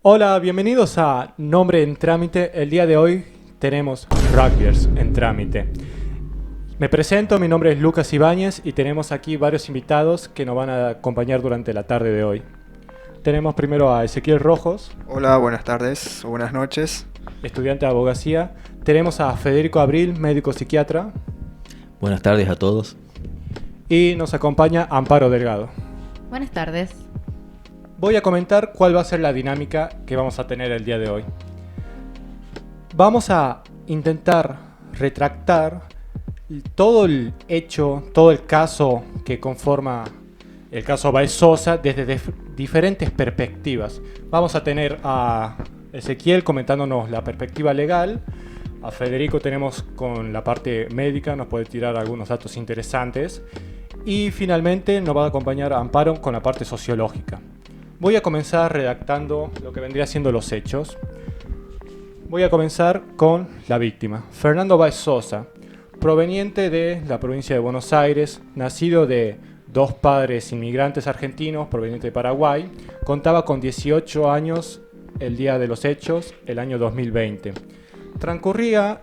Hola, bienvenidos a Nombre en Trámite. El día de hoy tenemos rugbyers en trámite. Me presento, mi nombre es Lucas Ibáñez y tenemos aquí varios invitados que nos van a acompañar durante la tarde de hoy. Tenemos primero a Ezequiel Rojos. Hola, buenas tardes o buenas noches. Estudiante de abogacía. Tenemos a Federico Abril, médico psiquiatra. Buenas tardes a todos. Y nos acompaña Amparo Delgado. Buenas tardes. Voy a comentar cuál va a ser la dinámica que vamos a tener el día de hoy. Vamos a intentar retractar todo el hecho, todo el caso que conforma el caso Baez Sosa desde diferentes perspectivas. Vamos a tener a Ezequiel comentándonos la perspectiva legal, a Federico tenemos con la parte médica, nos puede tirar algunos datos interesantes, y finalmente nos va a acompañar a Amparo con la parte sociológica. Voy a comenzar redactando lo que vendría siendo los hechos. Voy a comenzar con la víctima, Fernando Baez Sosa, proveniente de la provincia de Buenos Aires, nacido de dos padres inmigrantes argentinos provenientes de Paraguay, contaba con 18 años el día de los hechos, el año 2020. Transcurría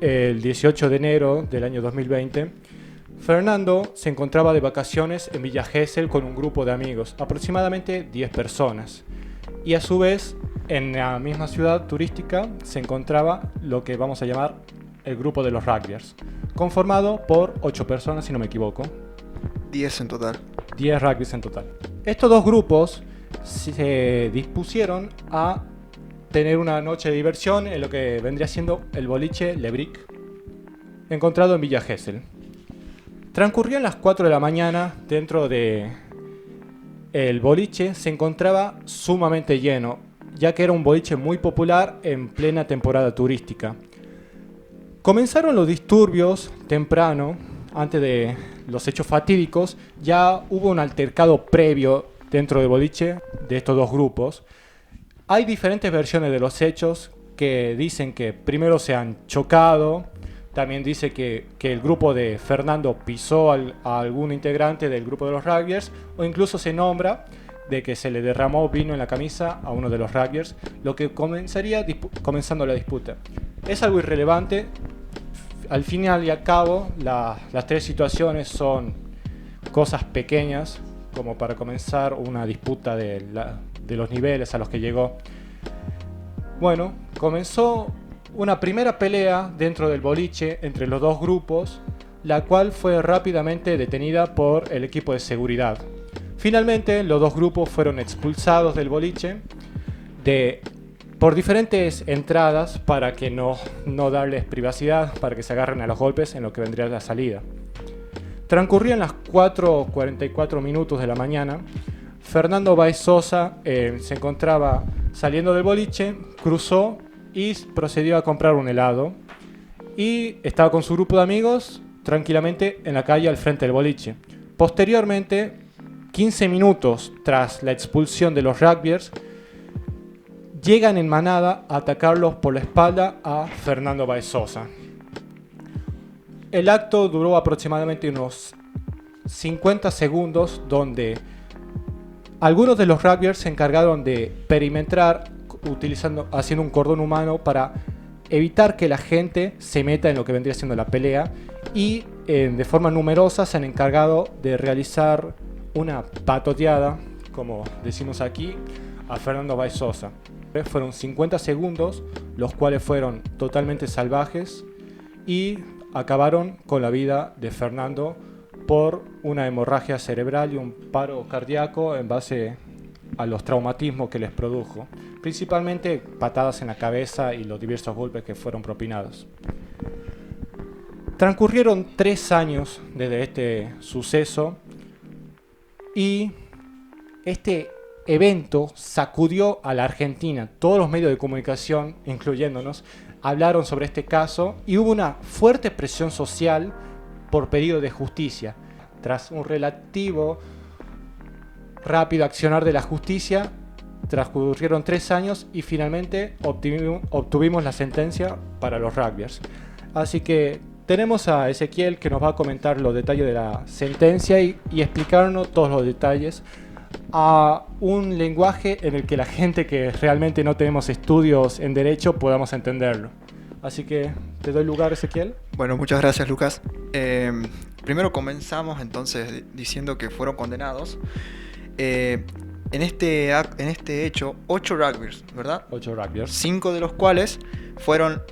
el 18 de enero del año 2020. Fernando se encontraba de vacaciones en Villa Gesell con un grupo de amigos, aproximadamente 10 personas. Y a su vez, en la misma ciudad turística se encontraba lo que vamos a llamar el grupo de los rugbyers, conformado por 8 personas, si no me equivoco. 10 en total. 10 rugbyers en total. Estos dos grupos se dispusieron a tener una noche de diversión en lo que vendría siendo el boliche Le Brick, encontrado en Villa Gesell. Transcurrían las 4 de la mañana. Dentro de el boliche se encontraba sumamente lleno, ya que era un boliche muy popular en plena temporada turística. Comenzaron los disturbios temprano, antes de los hechos fatídicos. Ya hubo un altercado previo dentro del boliche de estos dos grupos. Hay diferentes versiones de los hechos que dicen que primero se han chocado. También dice que el grupo de Fernando pisó a algún integrante del grupo de los rugbyers, o incluso se nombra de que se le derramó vino en la camisa a uno de los rugbyers, lo que comenzaría comenzando la disputa. Es algo irrelevante. Al final y al cabo, las tres situaciones son cosas pequeñas como para comenzar una disputa de los niveles a los que llegó. Bueno, comenzó una primera pelea dentro del boliche entre los dos grupos, la cual fue rápidamente detenida por el equipo de seguridad. Finalmente, los dos grupos fueron expulsados del boliche por diferentes entradas para que no darles privacidad, para que se agarren a los golpes en lo que vendría la salida. Transcurrían las 4:44 minutos de la mañana. Fernando Baez Sosa se encontraba saliendo del boliche, cruzó y procedió a comprar un helado. Y estaba con su grupo de amigos tranquilamente en la calle al frente del boliche. Posteriormente, 15 minutos tras la expulsión de los rugbyers, llegan en manada a atacarlos por la espalda a Fernando Baez Sosa. El acto duró aproximadamente unos 50 segundos, donde algunos de los rugbyers se encargaron de perimetrar haciendo un cordón humano para evitar que la gente se meta en lo que vendría siendo la pelea, y de forma numerosa se han encargado de realizar una patoteada, como decimos aquí, a Fernando Baez Sosa. Fueron 50 segundos, los cuales fueron totalmente salvajes y acabaron con la vida de Fernando por una hemorragia cerebral y un paro cardíaco en base a los traumatismos que les produjo, principalmente patadas en la cabeza y los diversos golpes que fueron propinados. Transcurrieron 3 años desde este suceso y este evento sacudió a la Argentina. Todos los medios de comunicación, incluyéndonos, hablaron sobre este caso y hubo una fuerte presión social por pedido de justicia. Tras un relativo rápido accionar de la justicia, transcurrieron 3 años y finalmente obtuvimos la sentencia para los rugbyers. Así que tenemos a Ezequiel que nos va a comentar los detalles de la sentencia y explicarnos todos los detalles. a un lenguaje en el que la gente que realmente no tenemos estudios en derecho podamos entenderlo. Así que te doy lugar, Ezequiel. Bueno, muchas gracias, Lucas. Primero comenzamos entonces diciendo que fueron condenados. En este hecho, 8 rugbyers, ¿verdad? 8 rugbyers. 5 de los cuales fueron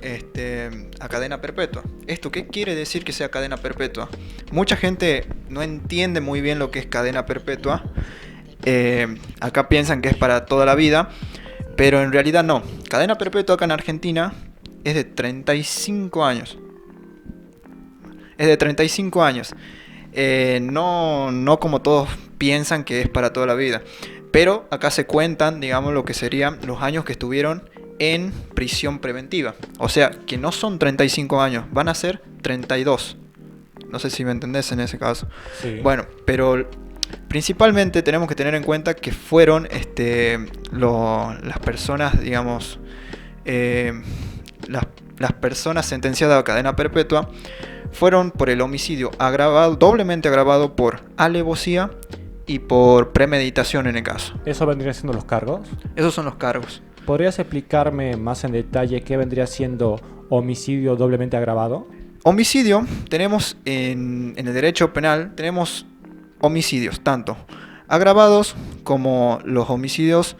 a cadena perpetua. ¿Esto qué quiere decir que sea cadena perpetua? Mucha gente no entiende muy bien lo que es cadena perpetua. Acá piensan que es para toda la vida, pero en realidad no. Cadena perpetua acá en Argentina es de 35 años. Es de 35 años. No como todos piensan que es para toda la vida. Pero acá se cuentan, digamos, lo que serían los años que estuvieron en prisión preventiva. O sea, que no son 35 años, van a ser 32. No sé si me entendés en ese caso. Sí. Bueno, pero principalmente tenemos que tener en cuenta que fueron las personas, digamos, las personas sentenciadas a cadena perpetua fueron por el homicidio agravado, doblemente agravado por alevosía y por premeditación en el caso. ¿Eso vendría siendo los cargos? Esos son los cargos. ¿Podrías explicarme más en detalle qué vendría siendo homicidio doblemente agravado? Homicidio, tenemos en el derecho penal, tenemos homicidios, tanto agravados como los homicidios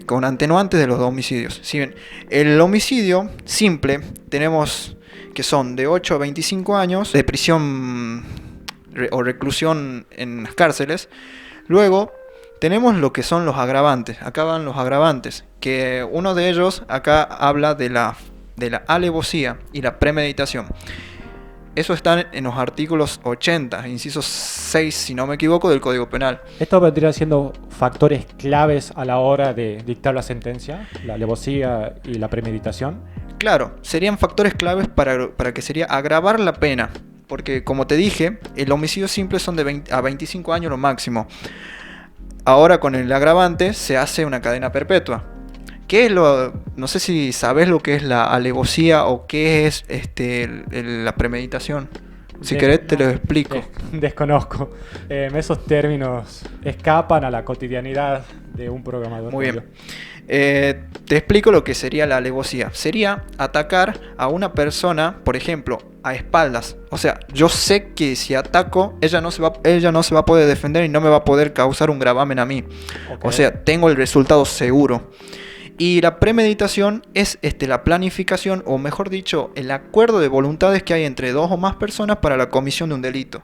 con atenuantes de los homicidios. Si bien el homicidio simple tenemos que son de 8 a 25 años de prisión o reclusión en las cárceles. Luego tenemos lo que son los agravantes. Acá van los agravantes, que uno de ellos acá habla de la alevosía y la premeditación. Eso está en los artículos 80, inciso 6, si no me equivoco, del Código Penal. ¿Esto vendría siendo factores claves a la hora de dictar la sentencia? ¿La alevosía y la premeditación? Claro, serían factores claves para que sería agravar la pena. Porque, como te dije, el homicidio simple son de 20 a 25 años lo máximo. Ahora, con el agravante, se hace una cadena perpetua. ¿Qué es no sé si sabes lo que es la alevosía o qué es la premeditación? Si querés te lo explico. Desconozco. Esos términos escapan a la cotidianidad de un programador. Muy bien. Te explico lo que sería la alevosía. Sería atacar a una persona, por ejemplo, a espaldas. O sea, yo sé que si ataco, ella no se va a poder defender y no me va a poder causar un gravamen a mí. Okay. O sea, tengo el resultado seguro. Y la premeditación es la planificación, o mejor dicho, el acuerdo de voluntades que hay entre dos o más personas para la comisión de un delito.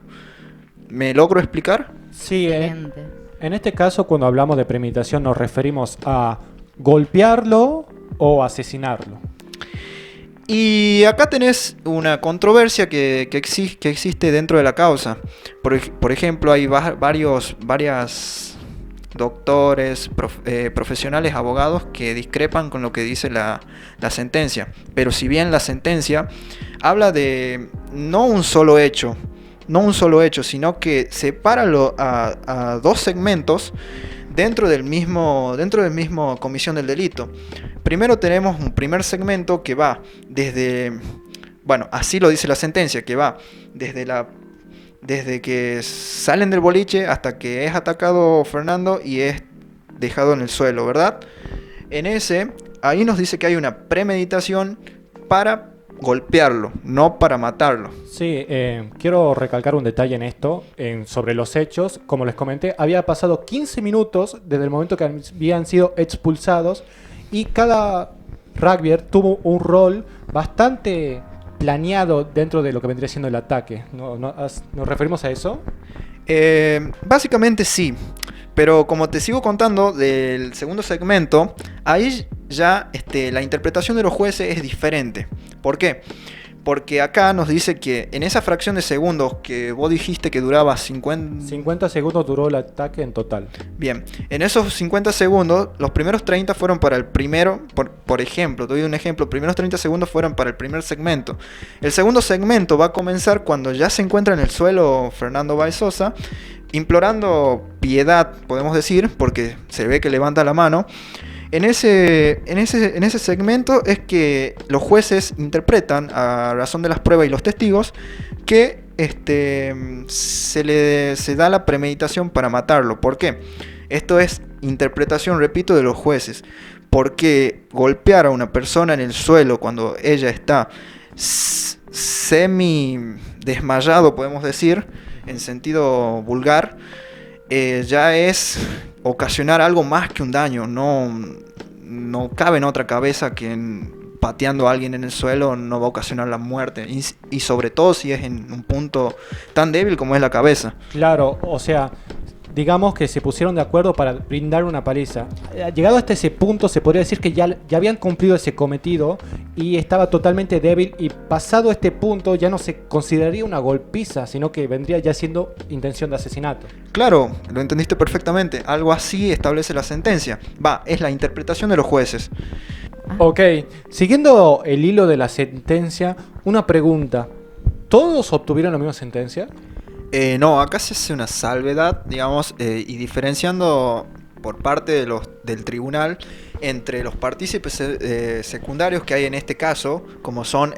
¿Me logro explicar? Sí, en este caso, cuando hablamos de premeditación, nos referimos a golpearlo o asesinarlo. Y acá tenés una controversia que existe dentro de la causa. Por ejemplo, hay varias doctores, profesionales, abogados que discrepan con lo que dice la sentencia. Pero si bien la sentencia habla de no un solo hecho, sino que separa a dos segmentos dentro del mismo comisión del delito. Primero tenemos un primer segmento que va desde, bueno, así lo dice la sentencia, que va desde que salen del boliche hasta que es atacado Fernando y es dejado en el suelo, ¿verdad? Ahí nos dice que hay una premeditación para golpearlo, no para matarlo. Sí, quiero recalcar un detalle en esto, sobre los hechos. Como les comenté, había pasado 15 minutos desde el momento que habían sido expulsados y cada rugbyer tuvo un rol bastante planeado dentro de lo que vendría siendo el ataque. ¿Nos referimos a eso? Básicamente sí, pero como te sigo contando del segundo segmento, ahí ya la interpretación de los jueces es diferente. ¿Por qué? Porque acá nos dice que en esa fracción de segundos que vos dijiste que duraba 50 segundos duró el ataque en total. Bien, en esos 50 segundos, los primeros 30 fueron para el primero, por ejemplo, te doy un ejemplo, los primeros 30 segundos fueron para el primer segmento. El segundo segmento va a comenzar cuando ya se encuentra en el suelo Fernando Báez Sosa, implorando piedad, podemos decir, porque se ve que levanta la mano. En ese segmento es que los jueces interpretan, a razón de las pruebas y los testigos, que se da la premeditación para matarlo. ¿Por qué? Esto es interpretación, repito, de los jueces. Porque golpear a una persona en el suelo cuando ella está semi desmayado, podemos decir, en sentido vulgar, ya es ocasionar algo más que un daño. No cabe en otra cabeza que pateando a alguien en el suelo no va a ocasionar la muerte. Y sobre todo si es en un punto tan débil como es la cabeza. Claro, o sea, digamos que se pusieron de acuerdo para brindar una paliza. Llegado hasta ese punto, se podría decir que ya habían cumplido ese cometido y estaba totalmente débil. Y pasado este punto, ya no se consideraría una golpiza, sino que vendría ya siendo intención de asesinato. Claro, lo entendiste perfectamente. Algo así establece la sentencia. Es la interpretación de los jueces. Ok, siguiendo el hilo de la sentencia, una pregunta. ¿Todos obtuvieron la misma sentencia? No, acá se hace una salvedad, digamos, y diferenciando por parte del tribunal entre los partícipes secundarios que hay en este caso, como son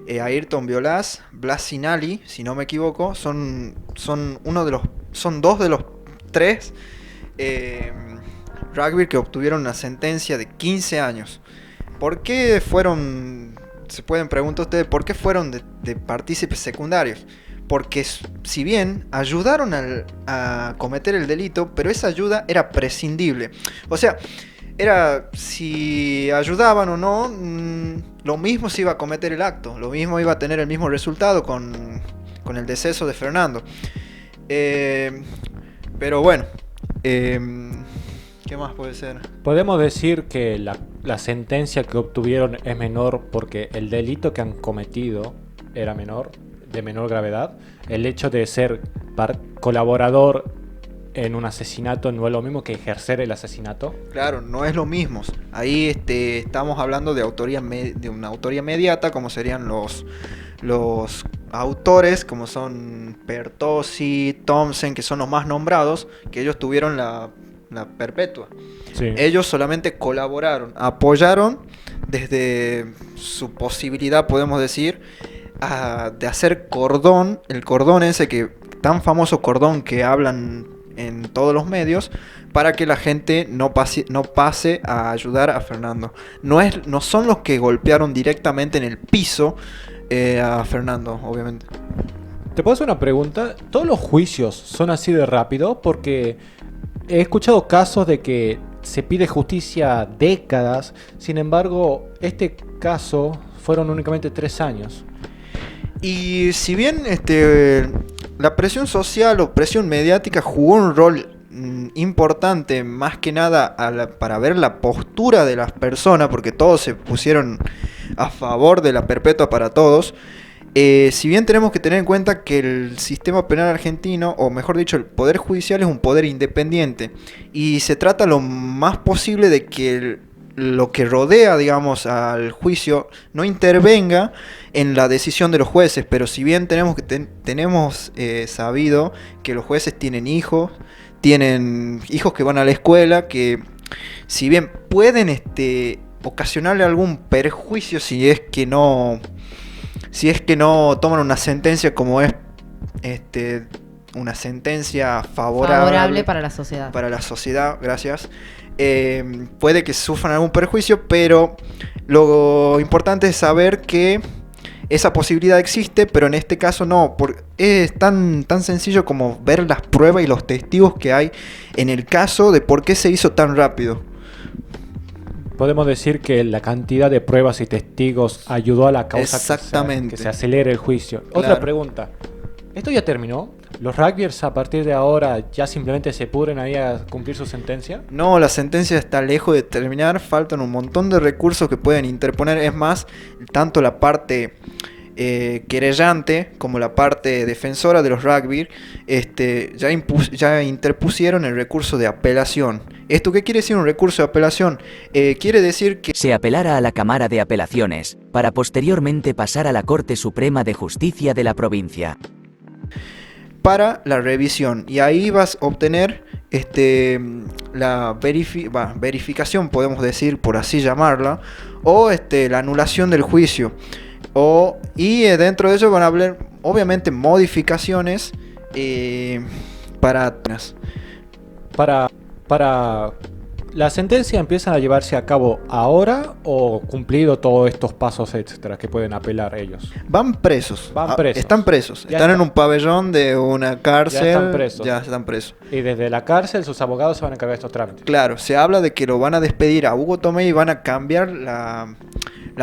Ayrton Violás, Blas Sinali, si no me equivoco, son dos de los tres rugby que obtuvieron una sentencia de 15 años. ¿Por qué fueron, se pueden preguntar ustedes, por qué fueron de partícipes secundarios? Porque si bien ayudaron a cometer el delito, pero esa ayuda era prescindible. O sea, si ayudaban o no, lo mismo se iba a cometer el acto, lo mismo iba a tener el mismo resultado con el deceso de Fernando. Pero bueno, ¿qué más puede ser? Podemos decir que la sentencia que obtuvieron es menor porque el delito que han cometido era menor, de menor gravedad. El hecho de ser colaborador en un asesinato no es lo mismo que ejercer el asesinato. Claro, no es lo mismo. Ahí estamos hablando de una autoría mediata, como serían los autores, como son Pertossi, Thompson, que son los más nombrados, que ellos tuvieron la perpetua. Sí. Ellos solamente colaboraron, apoyaron desde su posibilidad, podemos decir, de hacer cordón, el cordón ese tan famoso cordón que hablan en todos los medios, para que la gente no pase a ayudar a Fernando. No son los que golpearon directamente en el piso a Fernando, obviamente. ¿Te puedo hacer una pregunta? ¿Todos los juicios son así de rápido? Porque he escuchado casos de que se pide justicia décadas, sin embargo, este caso fueron únicamente 3 años. Y si bien la presión social o presión mediática jugó un rol importante, más que nada para ver la postura de las personas, porque todos se pusieron a favor de la perpetua para todos, si bien tenemos que tener en cuenta que el sistema penal argentino, o mejor dicho, el poder judicial es un poder independiente, y se trata lo más posible de que lo que rodea, digamos, al juicio no intervenga en la decisión de los jueces. Pero si bien tenemos sabido que los jueces tienen hijos que van a la escuela, que si bien pueden ocasionarle algún perjuicio si es que no toman una sentencia como es una sentencia favorable para la sociedad. Para la sociedad, gracias. Puede que sufran algún perjuicio, pero lo importante es saber que esa posibilidad existe, pero en este caso no, porque es tan sencillo como ver las pruebas y los testigos que hay en el caso de por qué se hizo tan rápido. Podemos decir que la cantidad de pruebas y testigos ayudó a la causa Exactamente. que se acelere el juicio. Claro. Otra pregunta. ¿Esto ya terminó? ¿Los rugbyers a partir de ahora ya simplemente se pudren ahí a cumplir su sentencia? No, la sentencia está lejos de terminar, faltan un montón de recursos que pueden interponer. Es más, tanto la parte querellante como la parte defensora de los rugby ya interpusieron el recurso de apelación. ¿Esto qué quiere decir un recurso de apelación? Quiere decir que se apelara a la Cámara de Apelaciones, para posteriormente pasar a la Corte Suprema de Justicia de la provincia para la revisión, y ahí vas a obtener la verificación, podemos decir, por así llamarla, o la anulación del juicio, y dentro de eso van a haber obviamente modificaciones para... Para ¿la sentencia empieza a llevarse a cabo ahora o cumplido todos estos pasos extras que pueden apelar ellos? Van presos. Van presos. Están presos. Ya Están en está. un pabellón de una cárcel. Ya están presos. Ya están presos. Y desde la cárcel sus abogados se van a encargar de estos trámites. Claro, se habla de que lo van a despedir a Hugo Tomé y van a cambiar la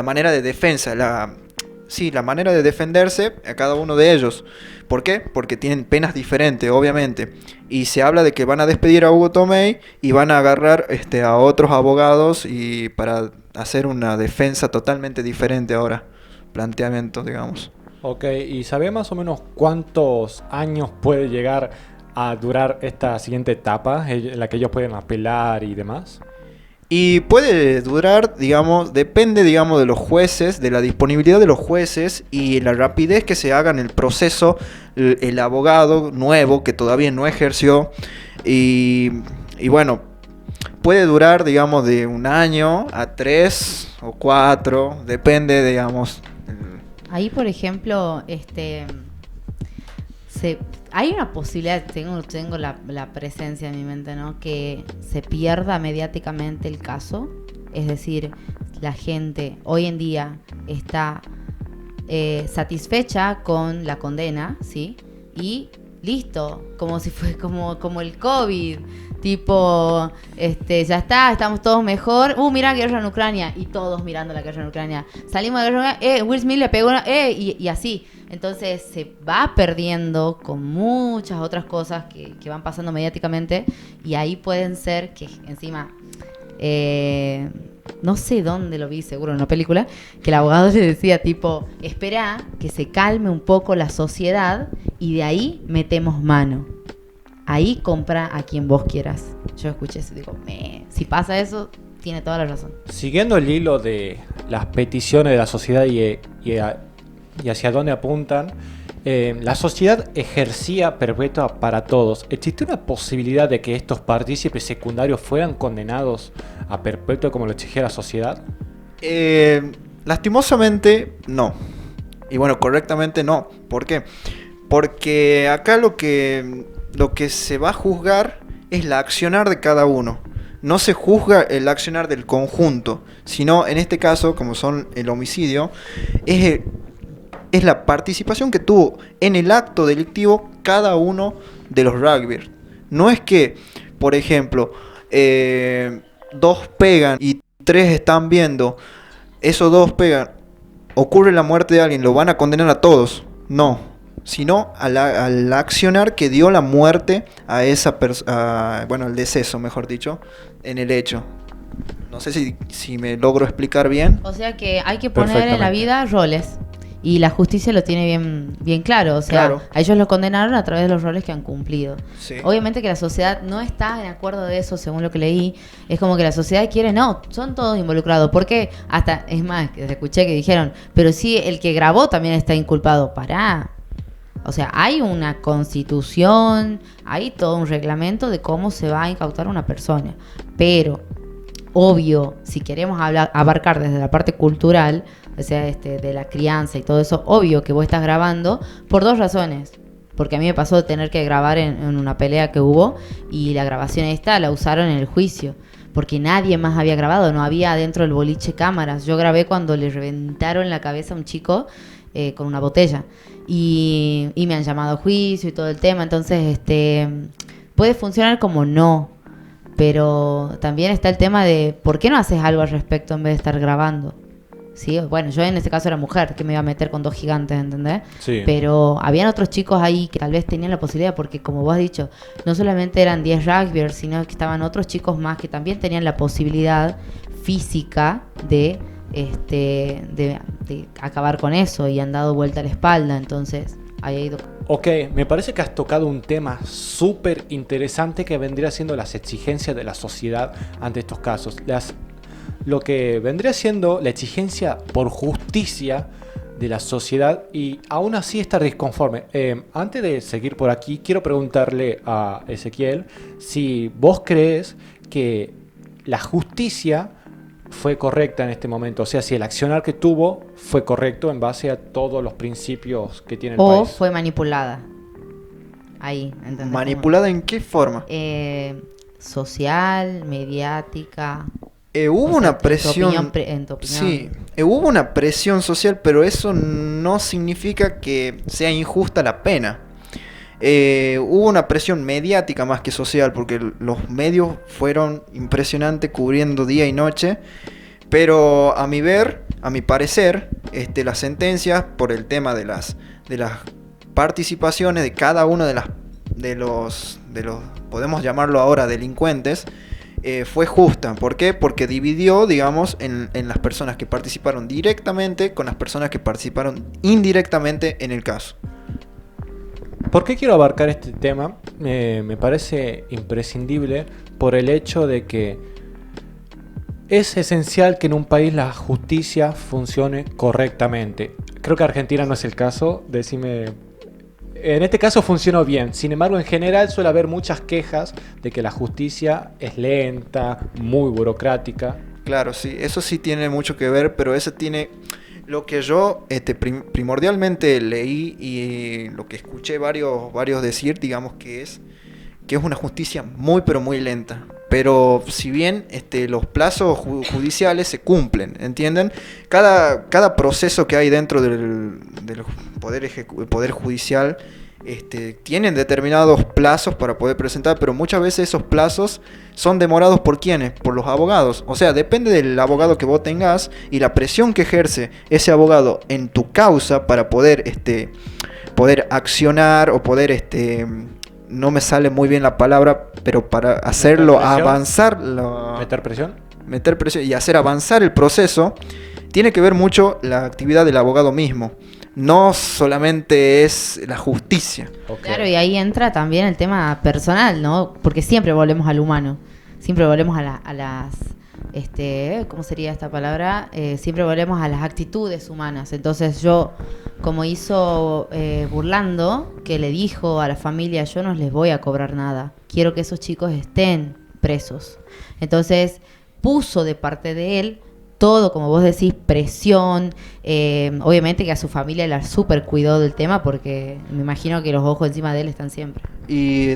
manera de defensa, la manera de defenderse a cada uno de ellos. ¿Por qué? Porque tienen penas diferentes, obviamente. Y se habla de que van a despedir a Hugo Tomé y van a agarrar a otros abogados y para hacer una defensa totalmente diferente ahora. Planteamiento, digamos. Ok, ¿y sabe más o menos cuántos años puede llegar a durar esta siguiente etapa en la que ellos pueden apelar y demás? Y puede durar, digamos, depende, digamos, de los jueces, de la disponibilidad de los jueces y la rapidez que se haga en el proceso, el abogado nuevo que todavía no ejerció. Y bueno, puede durar, digamos, de 1 año a 3 o 4, depende, digamos. Ahí, por ejemplo, hay una posibilidad, tengo la presencia en mi mente, ¿no? Que se pierda mediáticamente el caso. Es decir, la gente hoy en día está satisfecha con la condena, ¿sí? Y listo, como si fue como el COVID. Tipo, ya está, estamos todos mejor. Mira la guerra en Ucrania. Y todos mirando la guerra en Ucrania. Salimos de la guerra en Ucrania. Will Smith le pegó y así. Entonces se va perdiendo con muchas otras cosas que van pasando mediáticamente. Y ahí pueden ser que encima... no sé dónde lo vi, seguro en una película, que el abogado le decía tipo, espera que se calme un poco la sociedad y de ahí metemos mano. Ahí compra a quien vos quieras. Yo escuché eso y digo, si pasa eso, tiene toda la razón. Siguiendo el hilo de las peticiones de la sociedad y hacia dónde apuntan, la sociedad ejercía perpetua para todos. ¿Existe una posibilidad de que estos partícipes secundarios fueran condenados a perpetua como lo exigía la sociedad? Lastimosamente, no. Y bueno, correctamente no. ¿Por qué? Porque acá lo que se va a juzgar es la accionar de cada uno. No se juzga el accionar del conjunto, sino en este caso, como son el homicidio, es la participación que tuvo en el acto delictivo cada uno de los rugbyers. No es que, por ejemplo, 2 pegan y 3 están viendo, esos 2 pegan, ocurre la muerte de alguien, lo van a condenar a todos. No, sino al accionar que dio la muerte a esa persona, bueno, el deceso, mejor dicho, en el hecho. No sé si me logro explicar bien. O sea que hay que poner en la vida roles. Y la justicia lo tiene bien claro. O sea, claro. A ellos los condenaron a través de los roles que han cumplido. Sí. Obviamente que la sociedad no está en acuerdo de eso, según lo que leí. Es como que la sociedad quiere, no, son todos involucrados. Porque hasta, es más, que escuché que dijeron, pero sí, el que grabó también está inculpado. Pará. O sea, hay una constitución, hay todo un reglamento de cómo se va a incautar una persona. Pero, obvio, si queremos abarcar desde la parte cultural, o sea, de la crianza y todo eso, obvio que vos estás grabando por 2 razones. Porque a mí me pasó de tener que grabar en una pelea que hubo y la grabación esta la usaron en el juicio. Porque nadie más había grabado, no había adentro del boliche cámaras. Yo grabé cuando le reventaron la cabeza a un chico con una botella. Y me han llamado a juicio y todo el tema. Entonces, puede funcionar como no. Pero también está el tema de ¿por qué no haces algo al respecto en vez de estar grabando? Sí, bueno, yo en este caso era mujer, que me iba a meter con 2 gigantes, ¿entendés? Sí. Pero habían otros chicos ahí que tal vez tenían la posibilidad, porque como vos has dicho, no solamente eran 10 rugbyers, sino que estaban otros chicos más que también tenían la posibilidad física de acabar con eso y han dado vuelta a la espalda, entonces haya ido. Ok, me parece que has tocado un tema súper interesante que vendría siendo las exigencias de la sociedad ante estos casos. Lo que vendría siendo la exigencia por justicia de la sociedad y aún así estar disconforme. Antes de seguir por aquí, quiero preguntarle a Ezequiel si vos crees que la justicia fue correcta en este momento. O sea, si el accionar que tuvo fue correcto en base a todos los principios que tiene el O país. fue manipulada. Ahí, ¿entendés? ¿Manipulada en qué forma? Social, mediática. Hubo O sea, una en tu presión. en tu opinión. Sí, hubo una presión social, pero eso no significa que sea injusta la pena. Hubo una presión mediática más que social, porque los medios fueron impresionantes cubriendo día y noche. Pero a mi parecer, las sentencias por el tema de las participaciones de cada uno de los podemos llamarlo ahora delincuentes, fue justa. ¿Por qué? Porque dividió, digamos, en las personas que participaron directamente con las personas que participaron indirectamente en el caso. ¿Por qué quiero abarcar este tema? Me parece imprescindible por el hecho de que es esencial que en un país la justicia funcione correctamente. Creo que Argentina no es el caso, decime. En este caso funcionó bien, sin embargo en general suele haber muchas quejas de que la justicia es lenta, muy burocrática. Claro, sí, eso sí tiene mucho que ver, pero eso tiene lo que yo primordialmente leí y lo que escuché varios decir, digamos que es una justicia muy pero muy lenta. Pero si bien los plazos judiciales se cumplen, ¿entienden? Cada proceso que hay dentro del poder judicial tienen determinados plazos para poder presentar, pero muchas veces esos plazos son demorados ¿por quiénes? Por los abogados. O sea, depende del abogado que vos tengas y la presión que ejerce ese abogado en tu causa para poder accionar o poder no me sale muy bien la palabra, pero para hacerlo avanzar, meter presión y hacer avanzar el proceso, tiene que ver mucho la actividad del abogado mismo. No solamente es la justicia. Okay. Claro, y ahí entra también el tema personal, ¿no? Porque siempre volvemos al humano. Siempre volvemos a las... ¿cómo sería esta palabra? Siempre volvemos a las actitudes humanas. Entonces yo, como hizo Burlando, que le dijo a la familia, yo no les voy a cobrar nada, quiero que esos chicos estén presos. Entonces puso de parte de él todo, como vos decís, presión. Obviamente que a su familia la super cuidó del tema, porque me imagino que los ojos encima de él están siempre. Y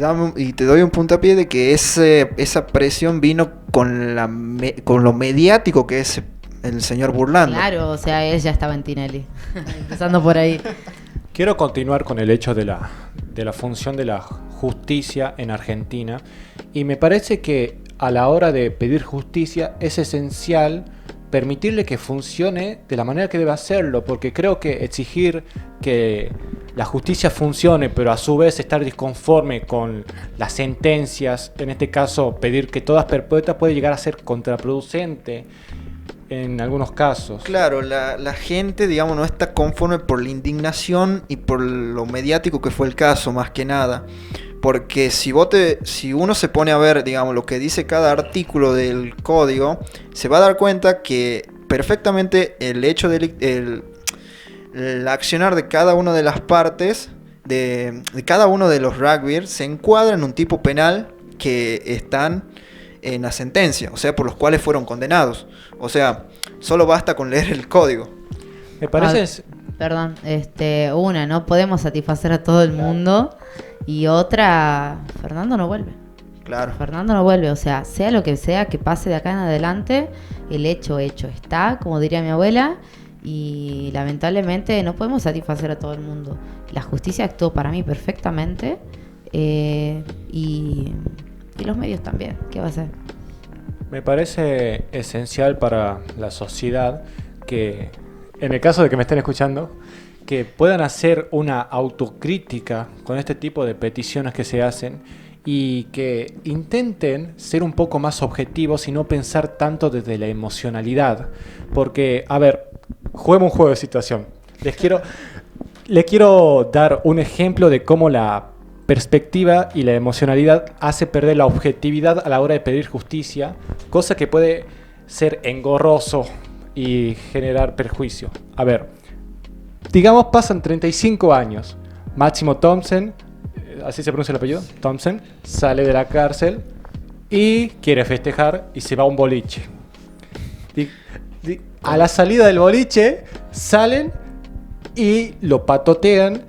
te doy un puntapié de que esa presión vino con lo mediático que es el señor Burlando. Claro, o sea, él ya estaba en Tinelli, empezando por ahí. Quiero continuar con el hecho de la función de la justicia en Argentina, y me parece que a la hora de pedir justicia es esencial permitirle que funcione de la manera que debe hacerlo, porque creo que exigir que la justicia funcione, pero a su vez estar disconforme con las sentencias, en este caso pedir que todas perpetuas, puede llegar a ser contraproducente en algunos casos. Claro, la gente, digamos, no está conforme por la indignación y por lo mediático que fue el caso, más que nada. Porque si uno se pone a ver, digamos, lo que dice cada artículo del código, se va a dar cuenta que perfectamente el hecho el accionar de cada una de las partes, de cada uno de los rugbyers, se encuadra en un tipo penal que están en la sentencia, o sea, por los cuales fueron condenados. O sea, solo basta con leer el código. Me parece... Perdón, una, no podemos satisfacer a todo el mundo, y otra, Fernando no vuelve. Claro. Fernando no vuelve, o sea lo que sea que pase de acá en adelante, el hecho está, como diría mi abuela, y lamentablemente no podemos satisfacer a todo el mundo. La justicia actuó para mí perfectamente, y los medios también. ¿Qué va a hacer? Me parece esencial para la sociedad que, en el caso de que me estén escuchando, que puedan hacer una autocrítica con este tipo de peticiones que se hacen y que intenten ser un poco más objetivos y no pensar tanto desde la emocionalidad. Porque, a ver, juguemos un juego de situación. Les quiero dar un ejemplo de cómo la perspectiva y la emocionalidad hace perder la objetividad a la hora de pedir justicia, cosa que puede ser engorroso y generar perjuicio. A ver, digamos pasan 35 años, Máximo Thompson, así se pronuncia el apellido, Thompson, sale de la cárcel y quiere festejar y se va a un boliche. A la salida del boliche salen y lo patotean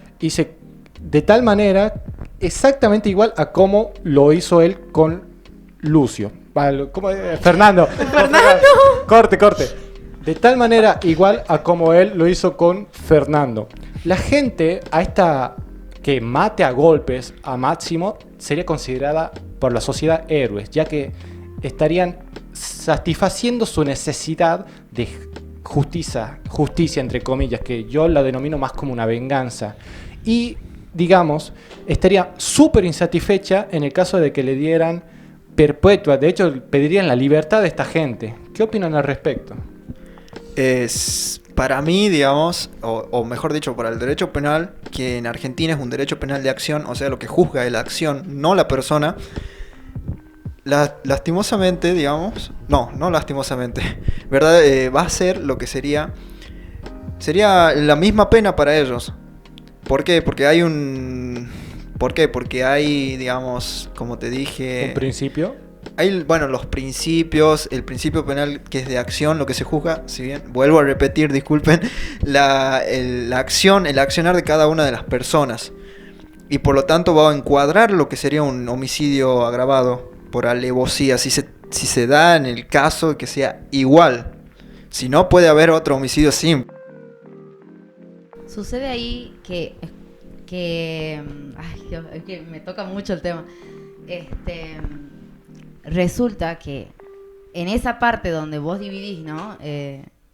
de tal manera exactamente igual a como lo hizo él con Lucio. Fernando. Fernando. Corte. De tal manera igual a como él lo hizo con Fernando. La gente que mate a golpes a Máximo sería considerada por la sociedad héroes, ya que estarían satisfaciendo su necesidad de justicia entre comillas, que yo la denomino más como una venganza. Y, digamos, estaría súper insatisfecha en el caso de que le dieran perpetua. De hecho, pedirían la libertad de esta gente. ¿Qué opinan al respecto? Para mí, digamos, o mejor dicho, para el derecho penal, que en Argentina es un derecho penal de acción, o sea, lo que juzga es la acción, no la persona. Lastimosamente, digamos, no lastimosamente, ¿verdad? Va a ser lo que sería la misma pena para ellos. ¿Por qué? Porque hay, digamos, como te dije... ¿Un principio? Hay, los principios, el principio penal que es de acción, lo que se juzga, si bien, vuelvo a repetir, disculpen, el accionar de cada una de las personas. Y por lo tanto va a encuadrar lo que sería un homicidio agravado por alevosía, si se da en el caso de que sea igual. Si no, puede haber otro homicidio simple. Sucede ahí que ay, Dios, es que me toca mucho el tema. Resulta que en esa parte donde vos dividís, ¿no?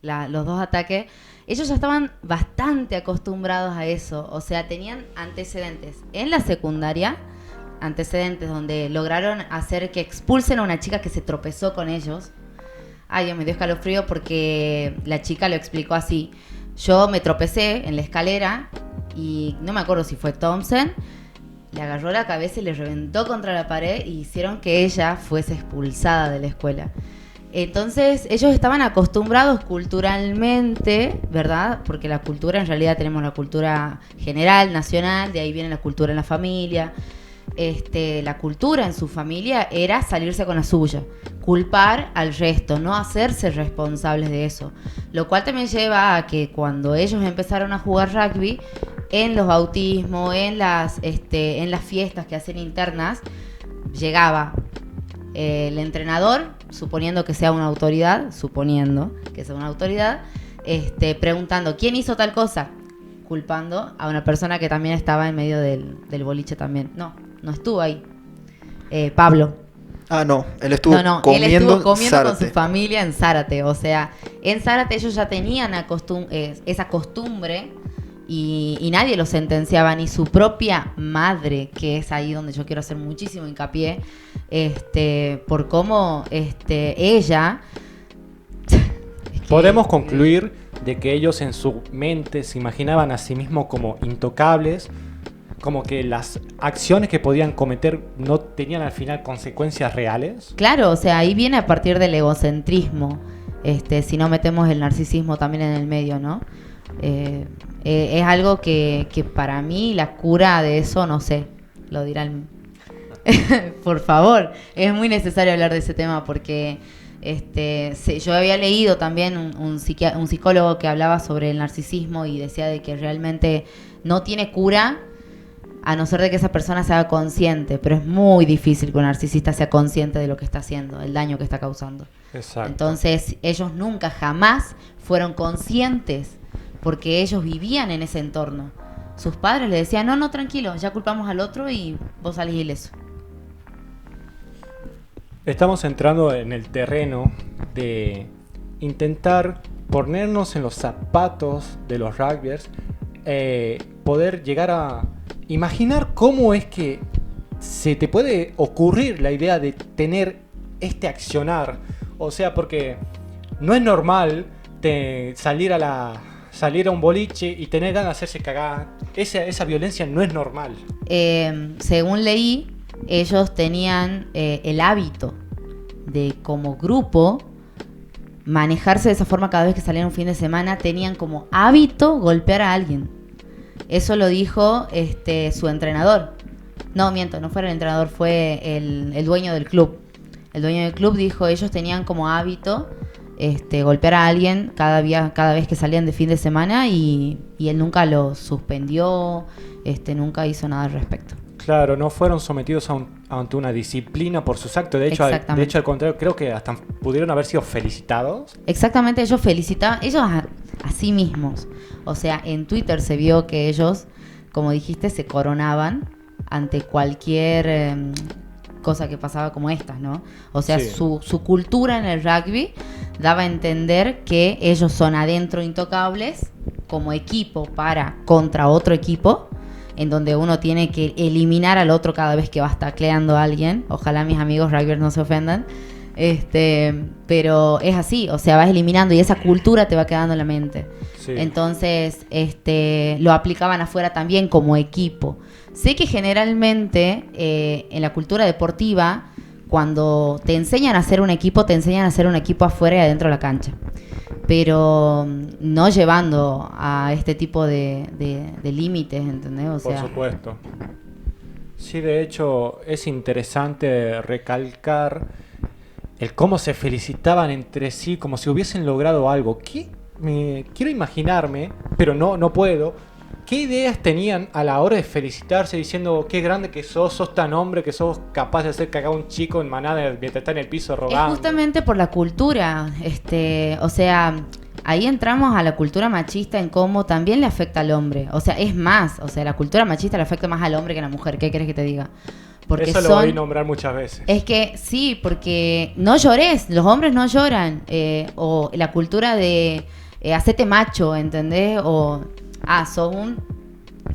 Los dos ataques, ellos ya estaban bastante acostumbrados a eso. O sea, tenían antecedentes en la secundaria, antecedentes donde lograron hacer que expulsen a una chica que se tropezó con ellos. Ay, Dios, me dio escalofrío porque la chica lo explicó así. Yo me tropecé en la escalera y no me acuerdo si fue Thompson, le agarró la cabeza y le reventó contra la pared y hicieron que ella fuese expulsada de la escuela. Entonces ellos estaban acostumbrados culturalmente, ¿verdad? Porque la cultura, en realidad tenemos la cultura general, nacional, de ahí viene la cultura en la familia. La cultura en su familia era salirse con la suya, culpar al resto, no hacerse responsables de eso, lo cual también lleva a que cuando ellos empezaron a jugar rugby, en los bautismos, en las fiestas que hacen internas, llegaba el entrenador, suponiendo que sea una autoridad, preguntando ¿quién hizo tal cosa? Culpando a una persona que también estaba en medio del boliche también. No estuvo ahí. Pablo. No, él estuvo comiendo, él estuvo comiendo Zárate. con su familia en Zárate. O sea, en Zárate ellos ya tenían esa costumbre y nadie los sentenciaba, ni su propia madre, que es ahí donde yo quiero hacer muchísimo hincapié, por cómo ella... Podemos concluir de que ellos en su mente se imaginaban a sí mismos como intocables, como que las acciones que podían cometer no tenían al final consecuencias reales. Claro, o sea, ahí viene a partir del egocentrismo, si no metemos el narcisismo también en el medio, ¿no? Es algo que para mí la cura de eso, no sé, lo dirán. Por favor, es muy necesario hablar de ese tema porque yo había leído también un psicólogo que hablaba sobre el narcisismo y decía de que realmente no tiene cura a no ser de que esa persona se haga consciente, pero es muy difícil que un narcisista sea consciente de lo que está haciendo, el daño que está causando. Exacto. Entonces ellos nunca jamás fueron conscientes porque ellos vivían en ese entorno. Sus padres le decían, no, tranquilo, ya culpamos al otro y vos salís ileso. Estamos entrando en el terreno de intentar ponernos en los zapatos de los rugbyers, poder llegar a imaginar cómo es que se te puede ocurrir la idea de tener este accionar. O sea, porque no es normal salir a un boliche y tener ganas de hacerse cagar. Esa violencia no es normal. Según leí, ellos tenían el hábito de, como grupo, manejarse de esa forma cada vez que salían un fin de semana. Tenían como hábito golpear a alguien. Eso lo dijo su entrenador. No, miento, no fue el entrenador, fue el dueño del club. El dueño del club dijo, ellos tenían como hábito golpear a alguien cada vez que salían de fin de semana y él nunca lo suspendió, nunca hizo nada al respecto. Claro, no fueron sometidos ante una disciplina por sus actos. De hecho, al contrario, creo que hasta pudieron haber sido felicitados. Exactamente, ellos felicitaban, ellos a sí mismos. O sea, en Twitter se vio que ellos, como dijiste, se coronaban ante cualquier cosa que pasaba como estas, ¿no? O sea, Sí. su cultura en el rugby daba a entender que ellos son adentro intocables como equipo contra otro equipo, en donde uno tiene que eliminar al otro cada vez que va tacleando a alguien. Ojalá mis amigos rugbyers no se ofendan. Pero es así, o sea, vas eliminando y esa cultura te va quedando en la mente. Sí. Entonces, lo aplicaban afuera también como equipo. Sé que generalmente en la cultura deportiva, cuando te enseñan a hacer un equipo, te enseñan a hacer un equipo afuera y adentro de la cancha. Pero no llevando a este tipo de límites, ¿entendés? O sea, Por supuesto. Sí, de hecho, es interesante recalcar el cómo se felicitaban entre sí, como si hubiesen logrado algo. Quiero imaginarme, pero no puedo. ¿Qué ideas tenían a la hora de felicitarse diciendo qué grande que sos tan hombre que sos capaz de hacer cagar a un chico en manada mientras está en el piso rogando? es justamente por la cultura, o sea, ahí entramos a la cultura machista en cómo también le afecta al hombre. O sea, es más, o sea, la cultura machista le afecta más al hombre que a la mujer. ¿Qué querés que te diga? Porque eso lo voy a nombrar muchas veces. Es que sí, porque no llores, los hombres no lloran. O la cultura de hacete macho, ¿entendés? O, sos un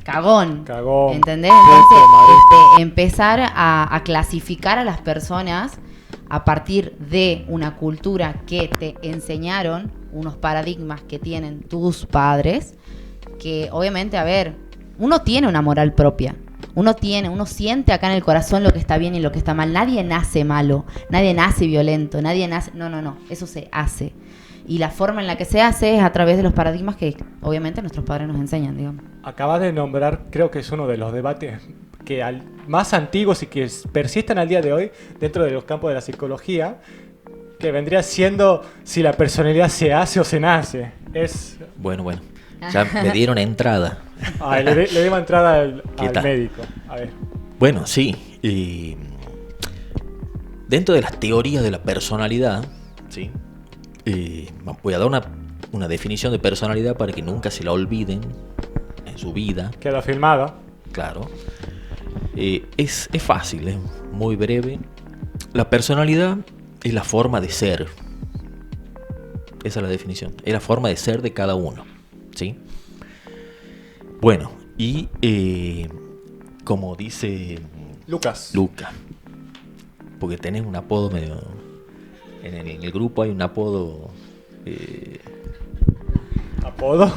cagón. ¿Entendés? Entonces, empezar a clasificar a las personas a partir de una cultura que te enseñaron, unos paradigmas que tienen tus padres, que obviamente, a ver, uno tiene una moral propia. Uno siente acá en el corazón lo que está bien y lo que está mal. Nadie nace malo, nadie nace violento, nadie nace... No, eso se hace. Y la forma en la que se hace es a través de los paradigmas que obviamente nuestros padres nos enseñan, digamos. Acabas de nombrar, creo que es uno de los debates más antiguos y que persisten al día de hoy dentro de los campos de la psicología, que vendría siendo si la personalidad se hace o se nace. Bueno, ya me dieron entrada. Le dimos entrada al tal? médico. A ver. Bueno, sí. Dentro de las teorías de la personalidad, ¿sí? Voy a dar una definición de personalidad para que nunca se la olviden en su vida. Queda filmada. Claro. Es fácil, es muy breve. La personalidad es la forma de ser. Esa es la definición. Es la forma de ser de cada uno, ¿sí? Bueno, y como dice Lucas, porque tenés un apodo medio... En el grupo hay un apodo... ¿apodo?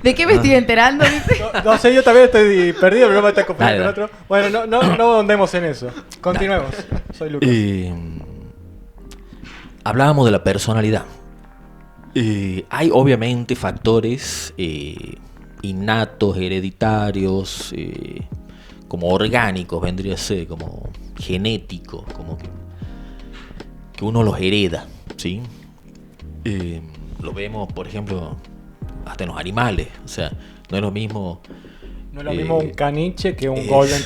¿De qué me estoy enterando? ¿Viste? No sé, yo también estoy perdido, pero no me está confundiendo Dale, con otro. Bueno, no ahondemos en eso. Continuemos. Soy Lucas. Hablábamos de la personalidad. Hay obviamente factores innatos, hereditarios, como orgánicos, vendría a ser, como genéticos, como que uno los hereda, ¿sí? Lo vemos, por ejemplo, hasta en los animales. O sea, no es lo mismo... No es lo mismo un caniche que un golden.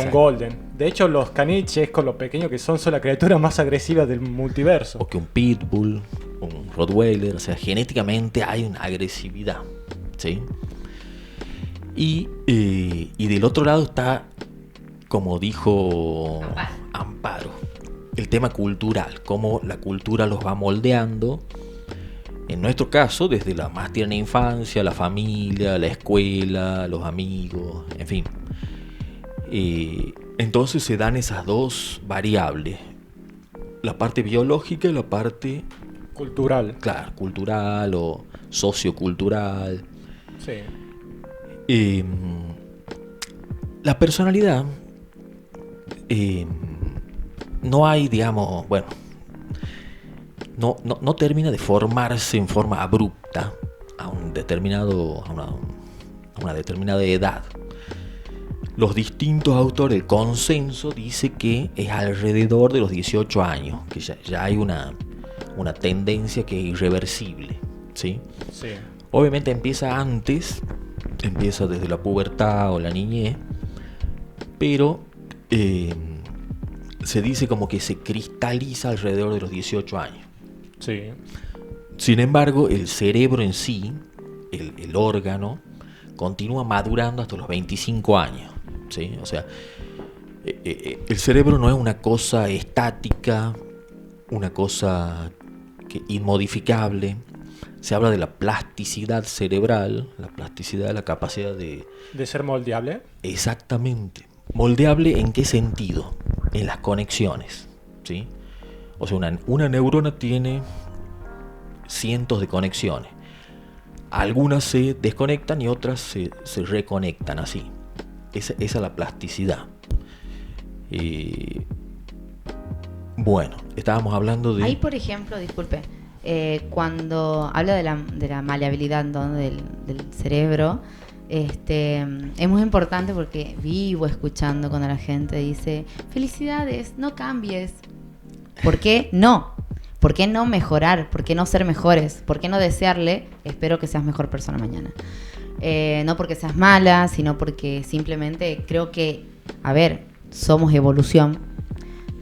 Un golden. De hecho, los caniches, con lo pequeño que son las criaturas más agresivas del multiverso. O que un pitbull, un rottweiler. O sea, genéticamente hay una agresividad, ¿sí? Y del otro lado está, como dijo Amparo, el tema cultural. Cómo la cultura los va moldeando. En nuestro caso, desde la más tierna infancia, la familia, la escuela, los amigos, en fin. Entonces se dan esas dos variables. La parte biológica y la parte... cultural. Claro, cultural o sociocultural. Sí. La personalidad... no hay, digamos, bueno... No termina de formarse en forma abrupta a una determinada edad. Los distintos autores, el consenso dice que es alrededor de los 18 años, que ya hay una una tendencia que es irreversible, ¿sí? Sí. Obviamente empieza antes, empieza desde la pubertad o la niñez, pero se dice como que se cristaliza alrededor de los 18 años. Sí. Sin embargo, el cerebro en sí, el órgano, continúa madurando hasta los 25 años, ¿sí? O sea, el cerebro no es una cosa estática, una cosa inmodificable. Se habla de la plasticidad cerebral, la plasticidad, la capacidad de... ¿De ser moldeable? Exactamente. ¿Moldeable en qué sentido? En las conexiones, ¿sí? O sea, una neurona tiene cientos de conexiones. Algunas se desconectan y otras se reconectan así. Esa es la plasticidad. Bueno, estábamos hablando de... Ahí, por ejemplo, disculpe, cuando habla de la maleabilidad, ¿no?, del cerebro, es muy importante porque vivo escuchando cuando la gente dice: felicidades, no cambies. ¿Por qué no? ¿Por qué no mejorar? ¿Por qué no ser mejores? ¿Por qué no desearle: espero que seas mejor persona mañana? No porque seas mala, sino porque simplemente creo que, a ver, somos evolución.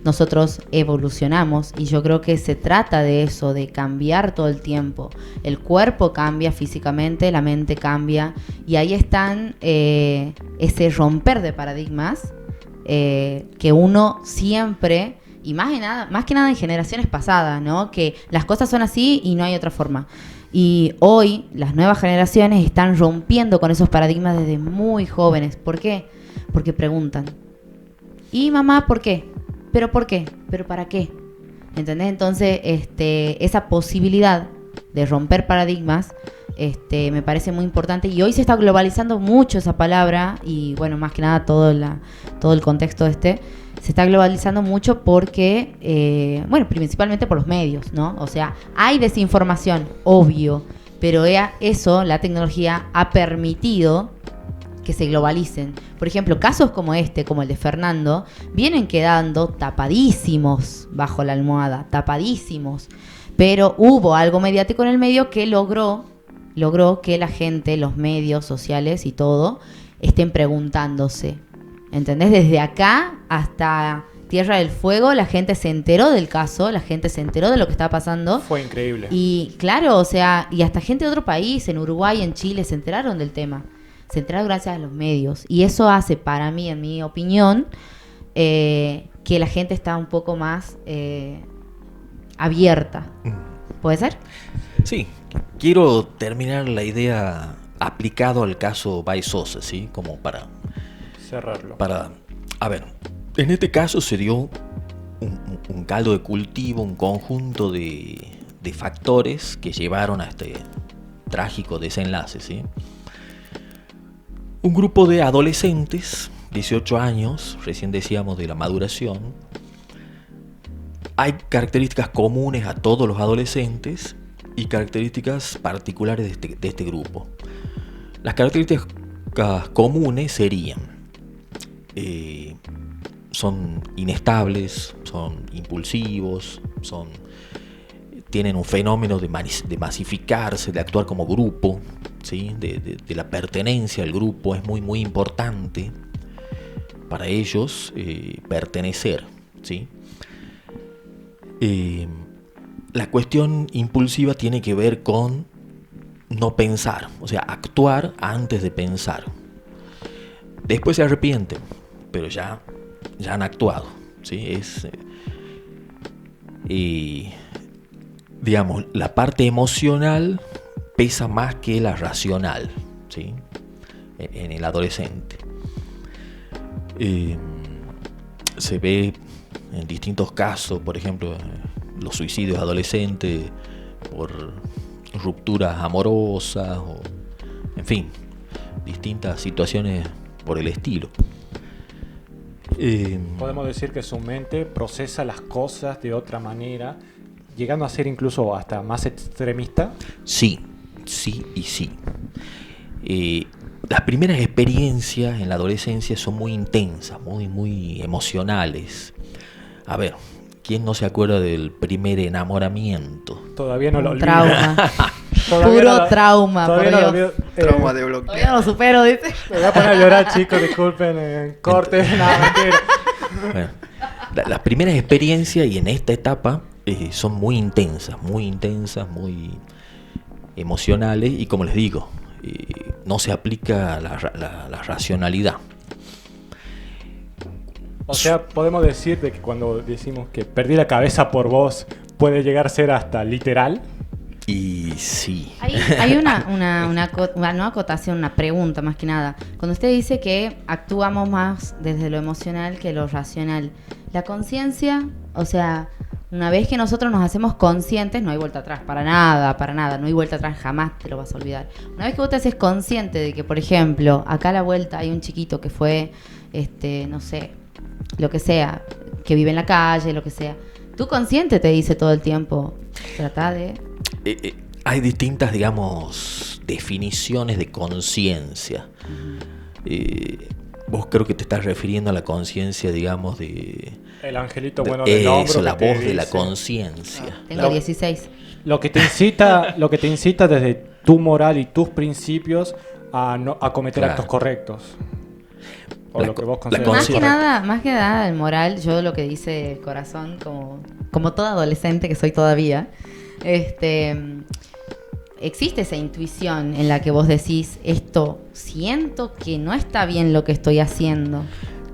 Nosotros evolucionamos y yo creo que se trata de eso, de cambiar todo el tiempo. El cuerpo cambia físicamente, la mente cambia y ahí están ese romper de paradigmas que uno siempre, y más que nada en generaciones pasadas, ¿no?, que las cosas son así y no hay otra forma. Y hoy las nuevas generaciones están rompiendo con esos paradigmas desde muy jóvenes. ¿Por qué? Porque preguntan: ¿y mamá por qué? ¿Pero por qué? ¿Pero para qué? ¿Entendés? Entonces, esa posibilidad de romper paradigmas me parece muy importante. Y hoy se está globalizando mucho esa palabra. Y bueno, más que nada todo el contexto se está globalizando mucho porque, bueno, principalmente por los medios, ¿no? O sea, hay desinformación, obvio. Pero eso, la tecnología, ha permitido que se globalicen. Por ejemplo, casos como como el de Fernando, vienen quedando tapadísimos bajo la almohada, tapadísimos. Pero hubo algo mediático en el medio que logró que la gente, los medios sociales y todo, estén preguntándose. ¿Entendés? Desde acá hasta Tierra del Fuego, la gente se enteró del caso, la gente se enteró de lo que estaba pasando. Fue increíble. Y claro, o sea, y hasta gente de otro país, en Uruguay, en Chile, se enteraron del tema. Se enteraron gracias a los medios. Y eso hace, para mí, en mi opinión, que la gente está un poco más abierta. ¿Puede ser? Sí, quiero terminar la idea aplicado al caso Baez-Sosa, ¿sí? Como para cerrarlo. A ver, en este caso se dio un caldo de cultivo, un conjunto de factores que llevaron a este trágico desenlace, ¿sí? Un grupo de adolescentes, 18 años, recién decíamos de la maduración. Hay características comunes a todos los adolescentes y características particulares de este grupo. Las características comunes serían: son inestables, son impulsivos, tienen un fenómeno de masificarse, de actuar como grupo, ¿sí? de la pertenencia al grupo. Es muy, muy importante para ellos pertenecer, ¿sí? La cuestión impulsiva tiene que ver con no pensar, o sea, actuar antes de pensar. Después se arrepienten, pero ya han actuado, ¿sí? Digamos, la parte emocional pesa más que la racional, ¿sí? En el adolescente. Se ve en distintos casos, por ejemplo, los suicidios adolescentes por rupturas amorosas, o, en fin, distintas situaciones por el estilo. Podemos decir que su mente procesa las cosas de otra manera, llegando a ser incluso hasta más extremista. Sí y sí. Las primeras experiencias en la adolescencia son muy intensas, muy, muy emocionales. A ver, ¿quién no se acuerda del primer enamoramiento? Todavía no lo Un olvido. trauma. Todavía Puro no- trauma, Todavía por no lo Dios. olvido. Trauma de bloque. Todavía no lo supero, dice. Me voy a poner a llorar, chicos, disculpen, corte, nada, mentira. Bueno, las primeras experiencias y en esta etapa son muy intensas, muy emocionales y como les digo, no se aplica la racionalidad. O sea, podemos decir de que cuando decimos que perdí la cabeza por vos, puede llegar a ser hasta literal. Y sí. Hay no acotación, una pregunta más que nada. Cuando usted dice que actuamos más desde lo emocional que lo racional, la conciencia, o sea, una vez que nosotros nos hacemos conscientes, no hay vuelta atrás, para nada, no hay vuelta atrás, jamás te lo vas a olvidar. Una vez que vos te haces consciente de que, por ejemplo, acá a la vuelta hay un chiquito que fue, no sé, lo que sea, que vive en la calle, lo que sea, tu consciente te dice todo el tiempo, trata de... Hay distintas, digamos, definiciones de conciencia. Vos creo que te estás refiriendo a la conciencia, digamos, de... El angelito bueno del hombro. Eso, la que te voz de la dice. conciencia. Tengo 16. Lo que te incita desde tu moral y tus principios a cometer Claro. actos correctos. O La lo que co- vos la consideras conciencia. Más que nada, el moral, yo lo que dice el corazón, como toda adolescente que soy todavía, existe esa intuición en la que vos decís, esto siento que no está bien lo que estoy haciendo.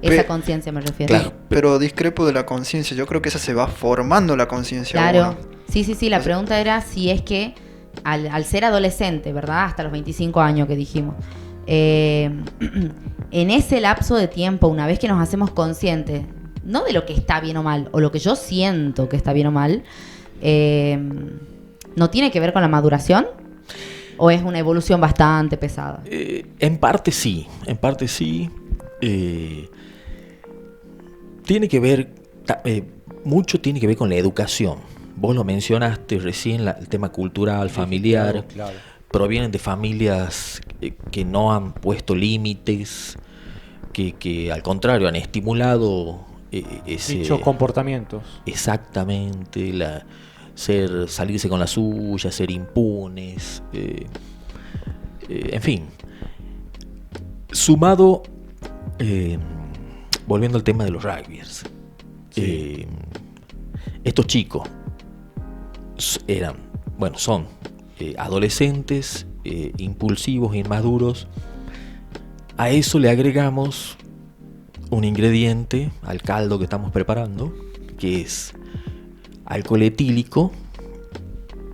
Esa conciencia me refiero. Claro. Pero discrepo de la conciencia. Yo creo que esa se va formando la conciencia. Claro. uno. Sí, la pregunta era si es que al ser adolescente, ¿verdad? Hasta los 25 años que dijimos. En ese lapso de tiempo, una vez que nos hacemos conscientes, no de lo que está bien o mal, o lo que yo siento que está bien o mal, ¿no tiene que ver con la maduración? ¿O es una evolución bastante pesada? En parte sí. Tiene que ver, mucho tiene que ver con la educación. Vos lo mencionaste recién, el tema cultural, familiar. Claro. Provienen de familias que no han puesto límites, que al contrario han estimulado ese... Dichos comportamientos. Exactamente, salirse con la suya, ser impunes, en fin. Sumado, volviendo al tema de los rugbyers, estos chicos son adolescentes, impulsivos, inmaduros. A eso le agregamos un ingrediente al caldo que estamos preparando, que es alcohol etílico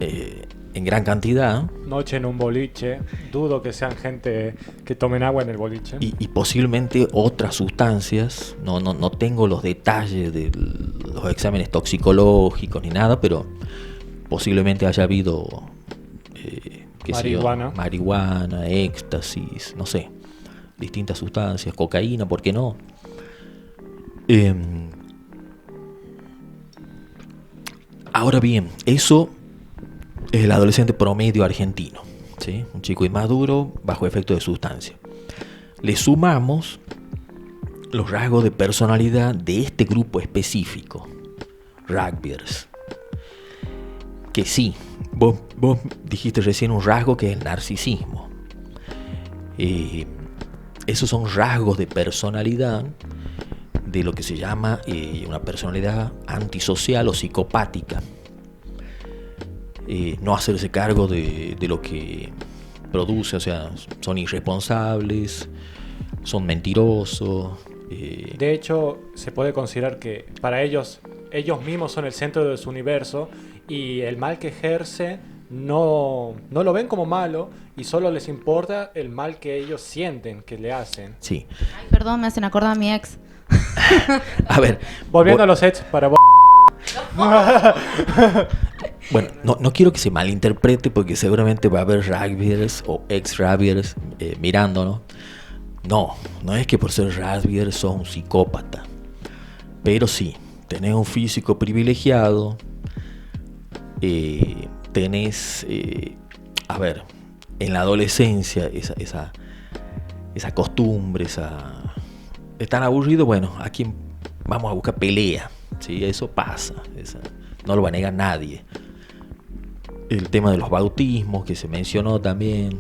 en gran cantidad Noche en un boliche. Dudo que sean gente que tomen agua en el boliche. y posiblemente otras sustancias. No tengo los detalles de los exámenes toxicológicos ni nada, pero posiblemente haya habido qué sé yo, marihuana, éxtasis, no sé, distintas sustancias, cocaína, ¿por qué no? Ahora bien, eso es el adolescente promedio argentino, ¿sí? Un chico inmaduro bajo efecto de sustancia. Le sumamos los rasgos de personalidad de este grupo específico, rugbyers. Que sí, vos dijiste recién un rasgo que es el narcisismo. Esos son rasgos de personalidad de lo que se llama una personalidad antisocial o psicopática. No hacerse cargo de lo que produce, o sea, son irresponsables, son mentirosos. De hecho, se puede considerar que para ellos mismos son el centro de su universo y el mal que ejerce no lo ven como malo y solo les importa el mal que ellos sienten que le hacen. Sí. Ay, perdón, me hacen acordar a mi ex. A ver. Volviendo a los sets para vos. Bueno, no quiero que se malinterprete porque seguramente va a haber rugbyers o ex-rugbyers mirándonos. No es que por ser rugbyers sos un psicópata. Pero sí, tenés un físico privilegiado. Tenés, en la adolescencia esa costumbre, es tan aburrido, bueno, aquí vamos a buscar pelea, ¿sí? Eso pasa, no lo va a negar nadie. El tema de los bautismos que se mencionó también.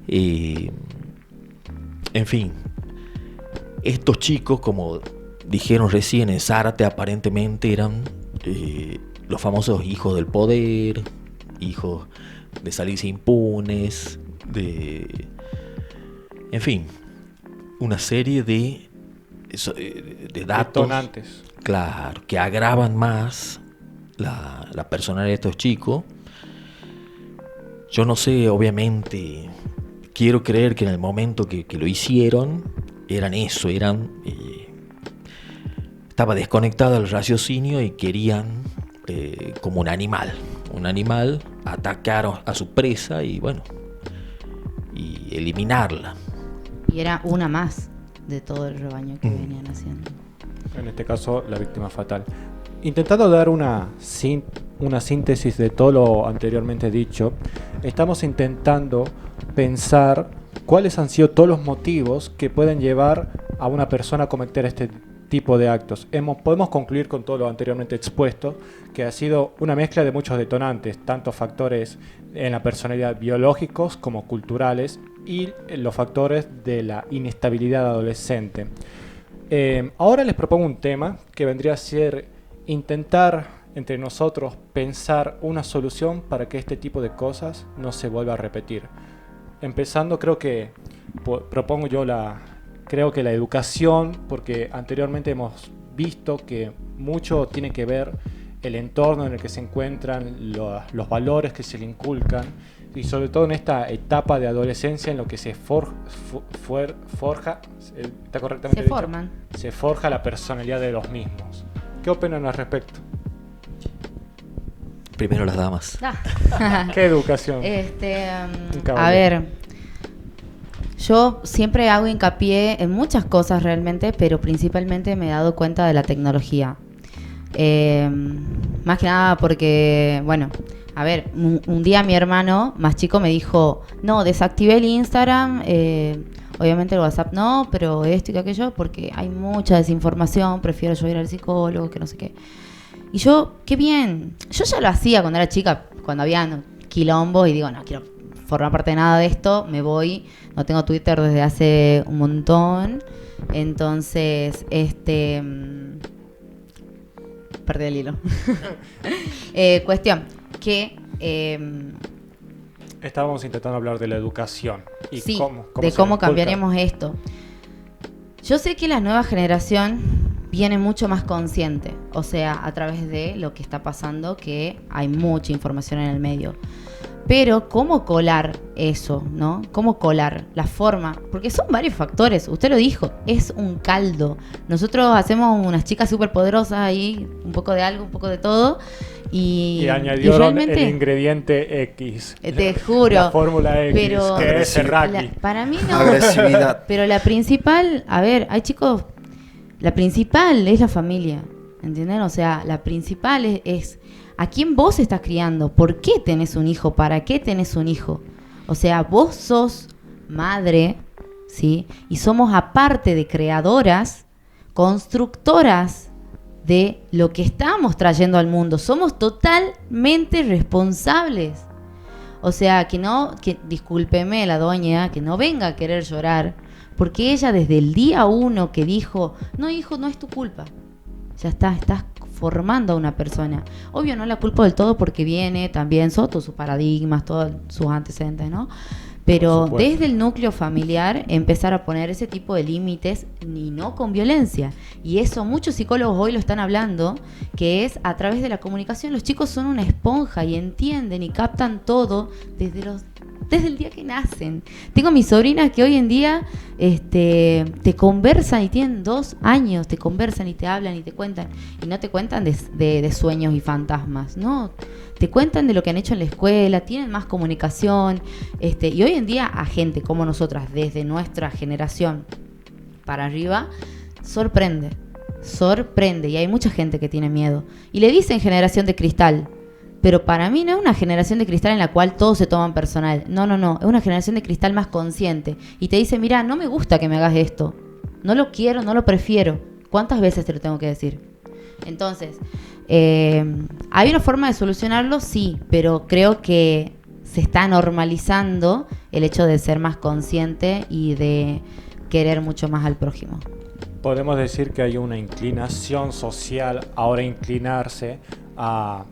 En fin, estos chicos, como dijeron recién en Zárate, aparentemente eran los famosos hijos del poder, hijos de salirse impunes, en fin, una serie de datos, Detonantes. claro, que agravan más la personalidad de estos chicos. Yo no sé, obviamente, quiero creer que en el momento que lo hicieron, estaba desconectado el raciocinio y querían, como un animal, atacar a su presa y bueno, y eliminarla. Y era una más de todo el rebaño que venían haciendo. En este caso, la víctima fatal. Intentando dar una síntesis de todo lo anteriormente dicho, estamos intentando pensar cuáles han sido todos los motivos que pueden llevar a una persona a cometer este tipo de actos. Podemos concluir con todo lo anteriormente expuesto, que ha sido una mezcla de muchos detonantes, tanto factores en la personalidad biológicos como culturales y los factores de la inestabilidad adolescente. Ahora les propongo un tema que vendría a ser intentar entre nosotros pensar una solución para que este tipo de cosas no se vuelva a repetir. Empezando, creo que creo que la educación, porque anteriormente hemos visto que mucho tiene que ver el entorno en el que se encuentran, los valores que se le inculcan, y sobre todo en esta etapa de adolescencia en lo que se forja, ¿está correctamente dicho? Se forja la personalidad de los mismos. ¿Qué opinan al respecto? Primero las damas. ¿Qué educación? A ver, yo siempre hago hincapié en muchas cosas realmente, pero principalmente me he dado cuenta de la tecnología. Más que nada porque, bueno, a ver, un día mi hermano más chico me dijo, no, desactivé el Instagram, obviamente el WhatsApp no, pero esto y aquello, porque hay mucha desinformación, prefiero yo ir al psicólogo, que no sé qué. Y yo, qué bien, yo ya lo hacía cuando era chica, cuando había quilombo, y digo, no quiero formar parte de nada de esto, me voy, no tengo Twitter desde hace un montón, entonces, perdí el hilo. Cuestión, que... estábamos intentando hablar de la educación y sí, cómo cómo cambiaríamos esto. Yo sé que la nueva generación viene mucho más consciente, o sea, a través de lo que está pasando, que hay mucha información en el medio. Pero, ¿cómo colar eso, no? ¿Cómo colar la forma? Porque son varios factores, usted lo dijo, es un caldo. Nosotros hacemos unas chicas súper poderosas ahí, un poco de algo, un poco de todo. Y añadieron realmente, el ingrediente X. Te juro. La fórmula X, pero que es Serraki. Para mí no. Agresividad. Pero la principal, a ver, hay chicos, la principal es la familia, ¿entienden? O sea, la principal es ¿a quién vos estás criando? ¿Por qué tenés un hijo? ¿Para qué tenés un hijo? O sea, vos sos madre, ¿sí? Y somos, aparte de creadoras, constructoras de lo que estamos trayendo al mundo. Somos totalmente responsables. O sea, discúlpeme la doña, que no venga a querer llorar, porque ella desde el día 1 que dijo, no hijo, no es tu culpa. Ya estás formando a una persona. Obvio no la culpo del todo porque viene también todos sus paradigmas, todos sus antecedentes, ¿no? Pero desde el núcleo familiar empezar a poner ese tipo de límites y no con violencia. Y eso muchos psicólogos hoy lo están hablando, que es a través de la comunicación. Los chicos son una esponja y entienden y captan todo desde el día que nacen. Tengo mis sobrinas que hoy en día te conversan y tienen 2 años, te conversan y te hablan y te cuentan. Y no te cuentan de sueños y fantasmas, no. Te cuentan de lo que han hecho en la escuela, tienen más comunicación. Y hoy en día a gente como nosotras, desde nuestra generación para arriba, sorprende. Y hay mucha gente que tiene miedo. Y le dicen generación de cristal. Pero para mí no es una generación de cristal en la cual todos se toman personal. No. Es una generación de cristal más consciente. Y te dice, mira, no me gusta que me hagas esto. No lo quiero, no lo prefiero. ¿Cuántas veces te lo tengo que decir? Entonces, ¿hay una forma de solucionarlo? Sí, pero creo que se está normalizando el hecho de ser más consciente y de querer mucho más al prójimo. Podemos decir que hay una inclinación social ahora inclinarse a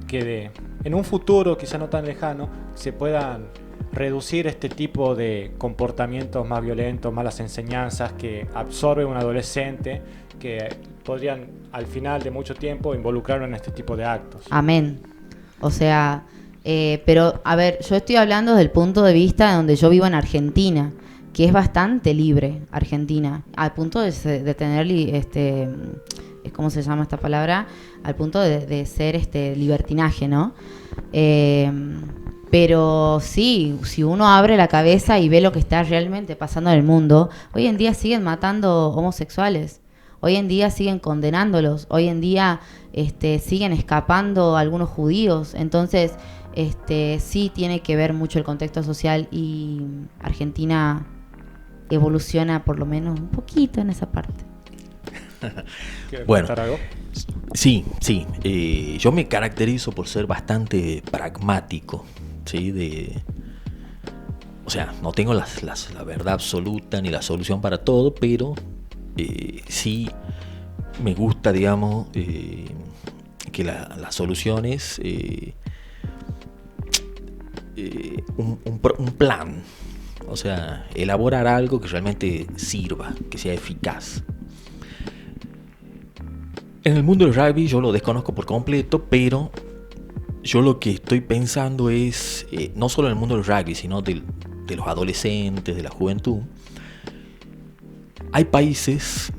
que en un futuro, quizá no tan lejano, se puedan reducir este tipo de comportamientos más violentos, malas enseñanzas que absorbe un adolescente, que podrían al final de mucho tiempo involucrarlo en este tipo de actos. Amén. O sea, pero a ver, yo estoy hablando desde el punto de vista de donde yo vivo en Argentina, que es bastante libre Argentina, al punto de tener, ¿cómo se llama esta palabra? Al punto de ser libertinaje, ¿no? Pero sí, si uno abre la cabeza y ve lo que está realmente pasando en el mundo, hoy en día siguen matando homosexuales, hoy en día siguen condenándolos, hoy en día siguen escapando algunos judíos. Entonces, sí tiene que ver mucho el contexto social, y Argentina evoluciona por lo menos un poquito en esa parte. Bueno, ¿Contar algo? sí. Yo me caracterizo por ser bastante pragmático, ¿sí? O sea, no tengo la verdad absoluta ni la solución para todo, pero sí me gusta, digamos, que las soluciones, un plan. O sea, elaborar algo que realmente sirva, que sea eficaz. En el mundo del rugby yo lo desconozco por completo, pero yo lo que estoy pensando es, no solo en el mundo del rugby, sino de los adolescentes, de la juventud. Hay países,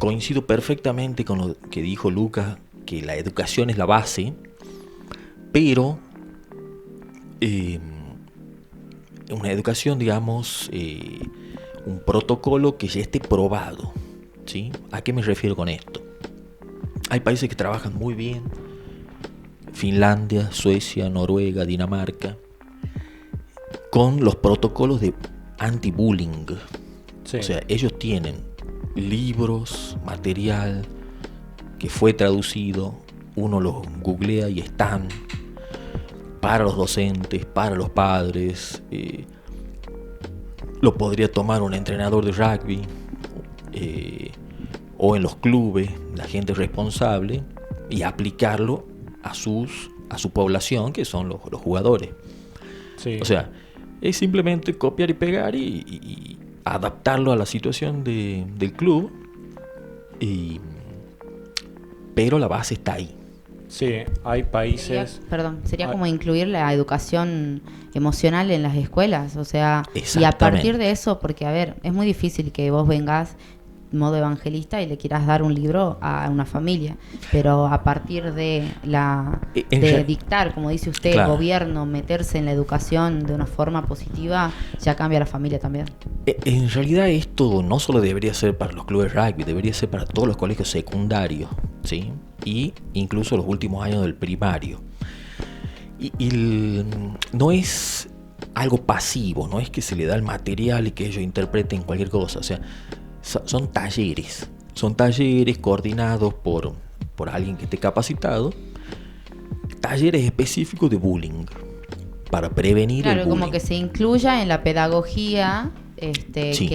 coincido perfectamente con lo que dijo Lucas, que la educación es la base, pero una educación, digamos, un protocolo que ya esté probado, ¿sí? ¿A qué me refiero con esto? Hay países que trabajan muy bien: Finlandia, Suecia, Noruega, Dinamarca, con los protocolos de anti-bullying. Sí. O sea, ellos tienen libros, material que fue traducido, uno los googlea y están para los docentes, para los padres. Lo podría tomar un entrenador de rugby, o en los clubes, la gente responsable, y aplicarlo a su población, que son los jugadores. Sí. O sea, es simplemente copiar y pegar y adaptarlo a la situación del club, pero la base está ahí. Sí, hay países... Sería como incluir la educación emocional en las escuelas, o sea, y a partir de eso, porque a ver, es muy difícil que vos vengas modo evangelista y le quieras dar un libro a una familia, pero a partir de dictar, como dice usted, claro, el gobierno, meterse en la educación de una forma positiva, ya cambia la familia también. En realidad esto no solo debería ser para los clubes de rugby, debería ser para todos los colegios secundarios, ¿sí? Y incluso los últimos años del primario. No es algo pasivo, no es que se le da el material y que ellos interpreten cualquier cosa. O sea, son talleres coordinados por alguien que esté capacitado, talleres específicos de bullying para prevenir el bullying. Como que se incluya en la pedagogía, Sí.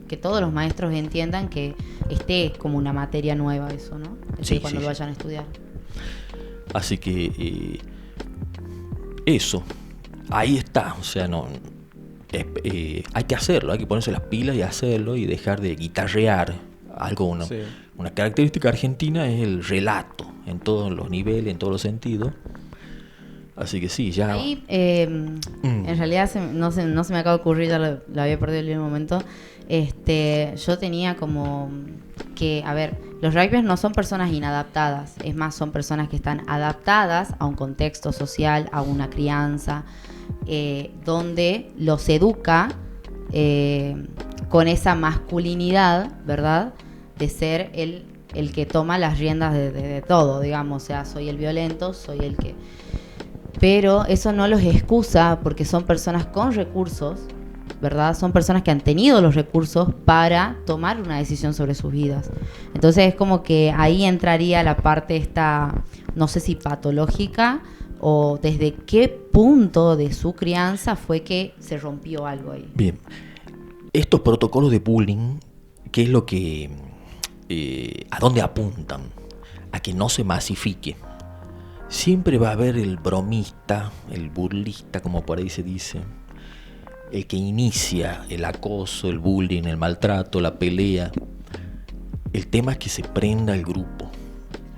que todos los maestros entiendan que esté como una materia nueva eso, ¿no? Sí, cuando sí, lo vayan a estudiar. Así que eso, ahí está. O sea, no hay que hacerlo, hay que ponerse las pilas y hacerlo, y dejar de guitarrear algo. Sí. Una característica argentina es el relato en todos los niveles, en todos los sentidos. Así que sí, ya... Ahí, en realidad no se me acaba de ocurrir, ya lo había perdido en un momento. Yo tenía como que, a ver, los rugbyers no son personas inadaptadas, es más, son personas que están adaptadas a un contexto social, a una crianza, donde los educa con esa masculinidad, ¿verdad? De ser el que toma las riendas de todo, digamos. O sea, soy el violento, soy el que... Pero eso no los excusa, porque son personas con recursos ¿verdad? Son personas que han tenido los recursos para tomar una decisión sobre sus vidas. Entonces es como que ahí entraría la parte esta, no sé si patológica, o desde qué punto de su crianza fue que se rompió algo ahí. Bien, estos protocolos de bullying, ¿qué es lo que, a dónde apuntan? A que no se masifique. Siempre va a haber el bromista, el burlista, como por ahí se dice, el que inicia el acoso, el bullying, el maltrato, la pelea. El tema es que se prenda el grupo,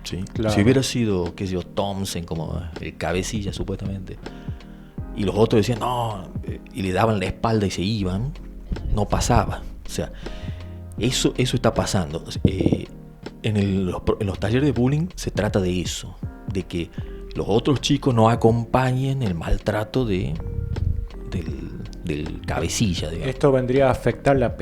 ¿sí? Claro. Si hubiera sido, qué sé yo, Thompson como el cabecilla supuestamente, y los otros decían no, y le daban la espalda y se iban, no pasaba. O sea, eso está pasando. En los talleres de bullying se trata de eso, de que los otros chicos no acompañen el maltrato del cabecilla, digamos. Esto vendría a afectar la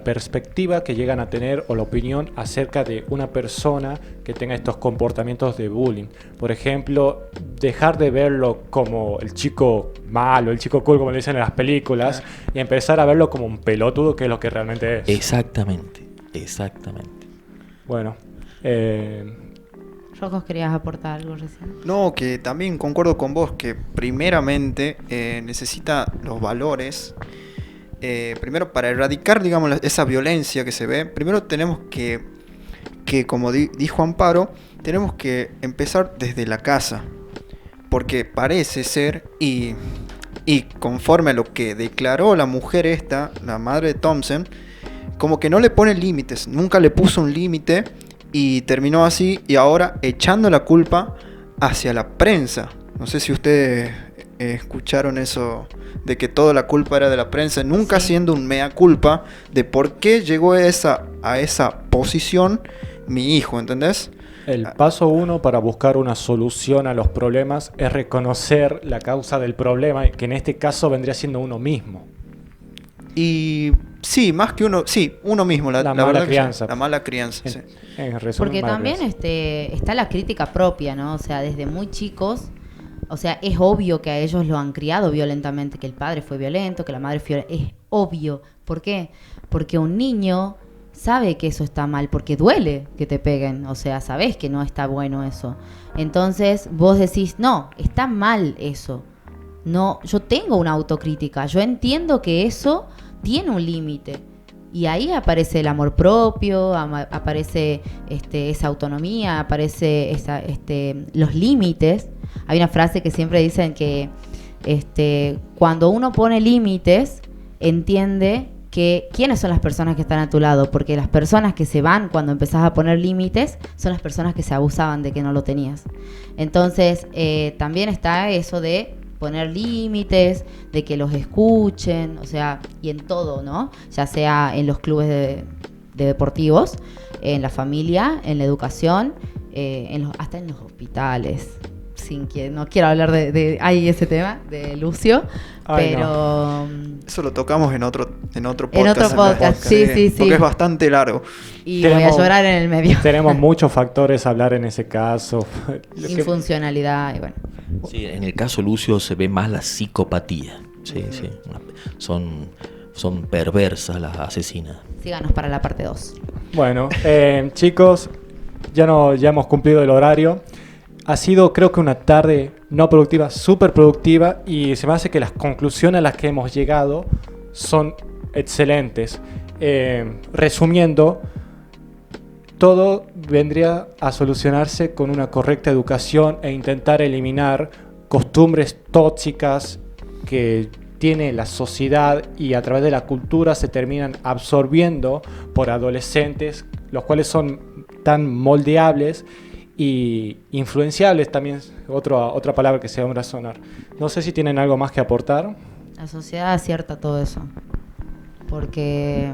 perspectiva que llegan a tener o la opinión acerca de una persona que tenga estos comportamientos de bullying. Por ejemplo, dejar de verlo como el chico malo, el chico cool, como le dicen en las películas, y empezar a verlo como un pelotudo, que es lo que realmente es. Exactamente. Bueno, Rojos, ¿querías aportar algo recién? No, que también concuerdo con vos que primeramente necesita los valores. Primero, para erradicar, digamos, esa violencia que se ve, primero tenemos que como dijo Amparo, tenemos que empezar desde la casa. Porque parece ser, y conforme a lo que declaró la mujer esta, la madre de Thompson, como que no le pone límites, nunca le puso un límite y terminó así, y ahora echando la culpa hacia la prensa. No sé si ustedes escucharon eso, de que toda la culpa era de la prensa, nunca Sí. siendo un mea culpa de por qué llegó a esa posición mi hijo, ¿entendés? el paso 1 para buscar una solución a los problemas es reconocer la causa del problema, que en este caso vendría siendo uno mismo. Y sí, más que uno, sí, uno mismo, la mala verdad que sí, crianza. la mala crianza, sí. En resumen, Porque mala también crianza. está la crítica propia, ¿no? O sea, desde muy chicos, o sea, es obvio que a ellos lo han criado violentamente, que el padre fue violento, que la madre fue violenta. Es obvio. ¿Por qué? Porque un niño sabe que eso está mal, porque duele que te peguen. O sea, sabés que no está bueno eso. Entonces, vos decís, no, está mal eso. No, yo tengo una autocrítica. Yo entiendo que eso tiene un límite. Y ahí aparece el amor propio, aparece esa autonomía, aparece los límites. Hay una frase que siempre dicen que cuando uno pone límites, entiende que quiénes son las personas que están a tu lado, porque las personas que se van cuando empezás a poner límites son las personas que se abusaban de que no lo tenías. Entonces, también está eso de poner límites, de que los escuchen, o sea, y en todo, ¿no? Ya sea en los clubes de deportivos, en la familia, en la educación, hasta en los hospitales. No quiero hablar de ese tema, de Lucio, Ay, pero... Eso lo tocamos en otro podcast. En otro podcast, sí. Porque es bastante largo. Y voy a llorar en el medio. Tenemos muchos factores a hablar en ese caso. Lo que- Infuncionalidad y bueno. Sí, en el caso Lucio se ve más la psicopatía. Sí. Son perversas las asesinas. Síganos para la parte 2. Bueno, chicos, ya hemos cumplido el horario. Ha sido, creo que, una tarde no productiva, súper productiva, y se me hace que las conclusiones a las que hemos llegado son excelentes. Resumiendo, todo vendría a solucionarse con una correcta educación e intentar eliminar costumbres tóxicas que tiene la sociedad y a través de la cultura se terminan absorbiendo por adolescentes, los cuales son tan moldeables y influenciables también, otra palabra que se va a sonar. No sé si tienen algo más que aportar. La sociedad acierta todo eso. Porque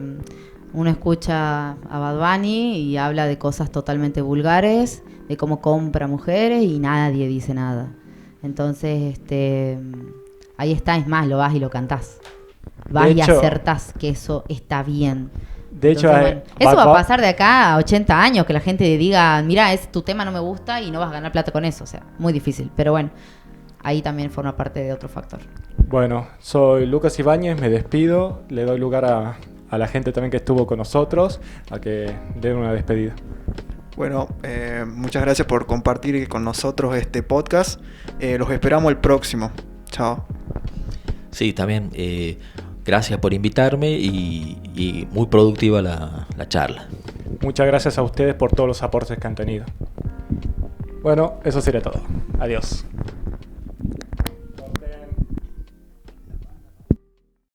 uno escucha a Bad Bunny y habla de cosas totalmente vulgares, de cómo compra mujeres y nadie dice nada. Entonces, ahí está, es más, lo vas y lo cantás. Vas De y hecho- acertás que eso está bien. De hecho, Entonces, bueno, eso va a Bad- pasar de acá a 80 años, que la gente diga, mira, tu tema no me gusta y no vas a ganar plata con eso. O sea, muy difícil, pero bueno. ahí también forma parte de otro factor. Bueno, soy Lucas Ibáñez, me despido, le doy lugar a la gente también que estuvo con nosotros, a que den una despedida. Bueno, muchas gracias por compartir con nosotros este podcast. Los esperamos el próximo. Chao. Sí, también gracias por invitarme y muy productiva la charla. Muchas gracias a ustedes por todos los aportes que han tenido. Bueno, eso sería todo. Adiós.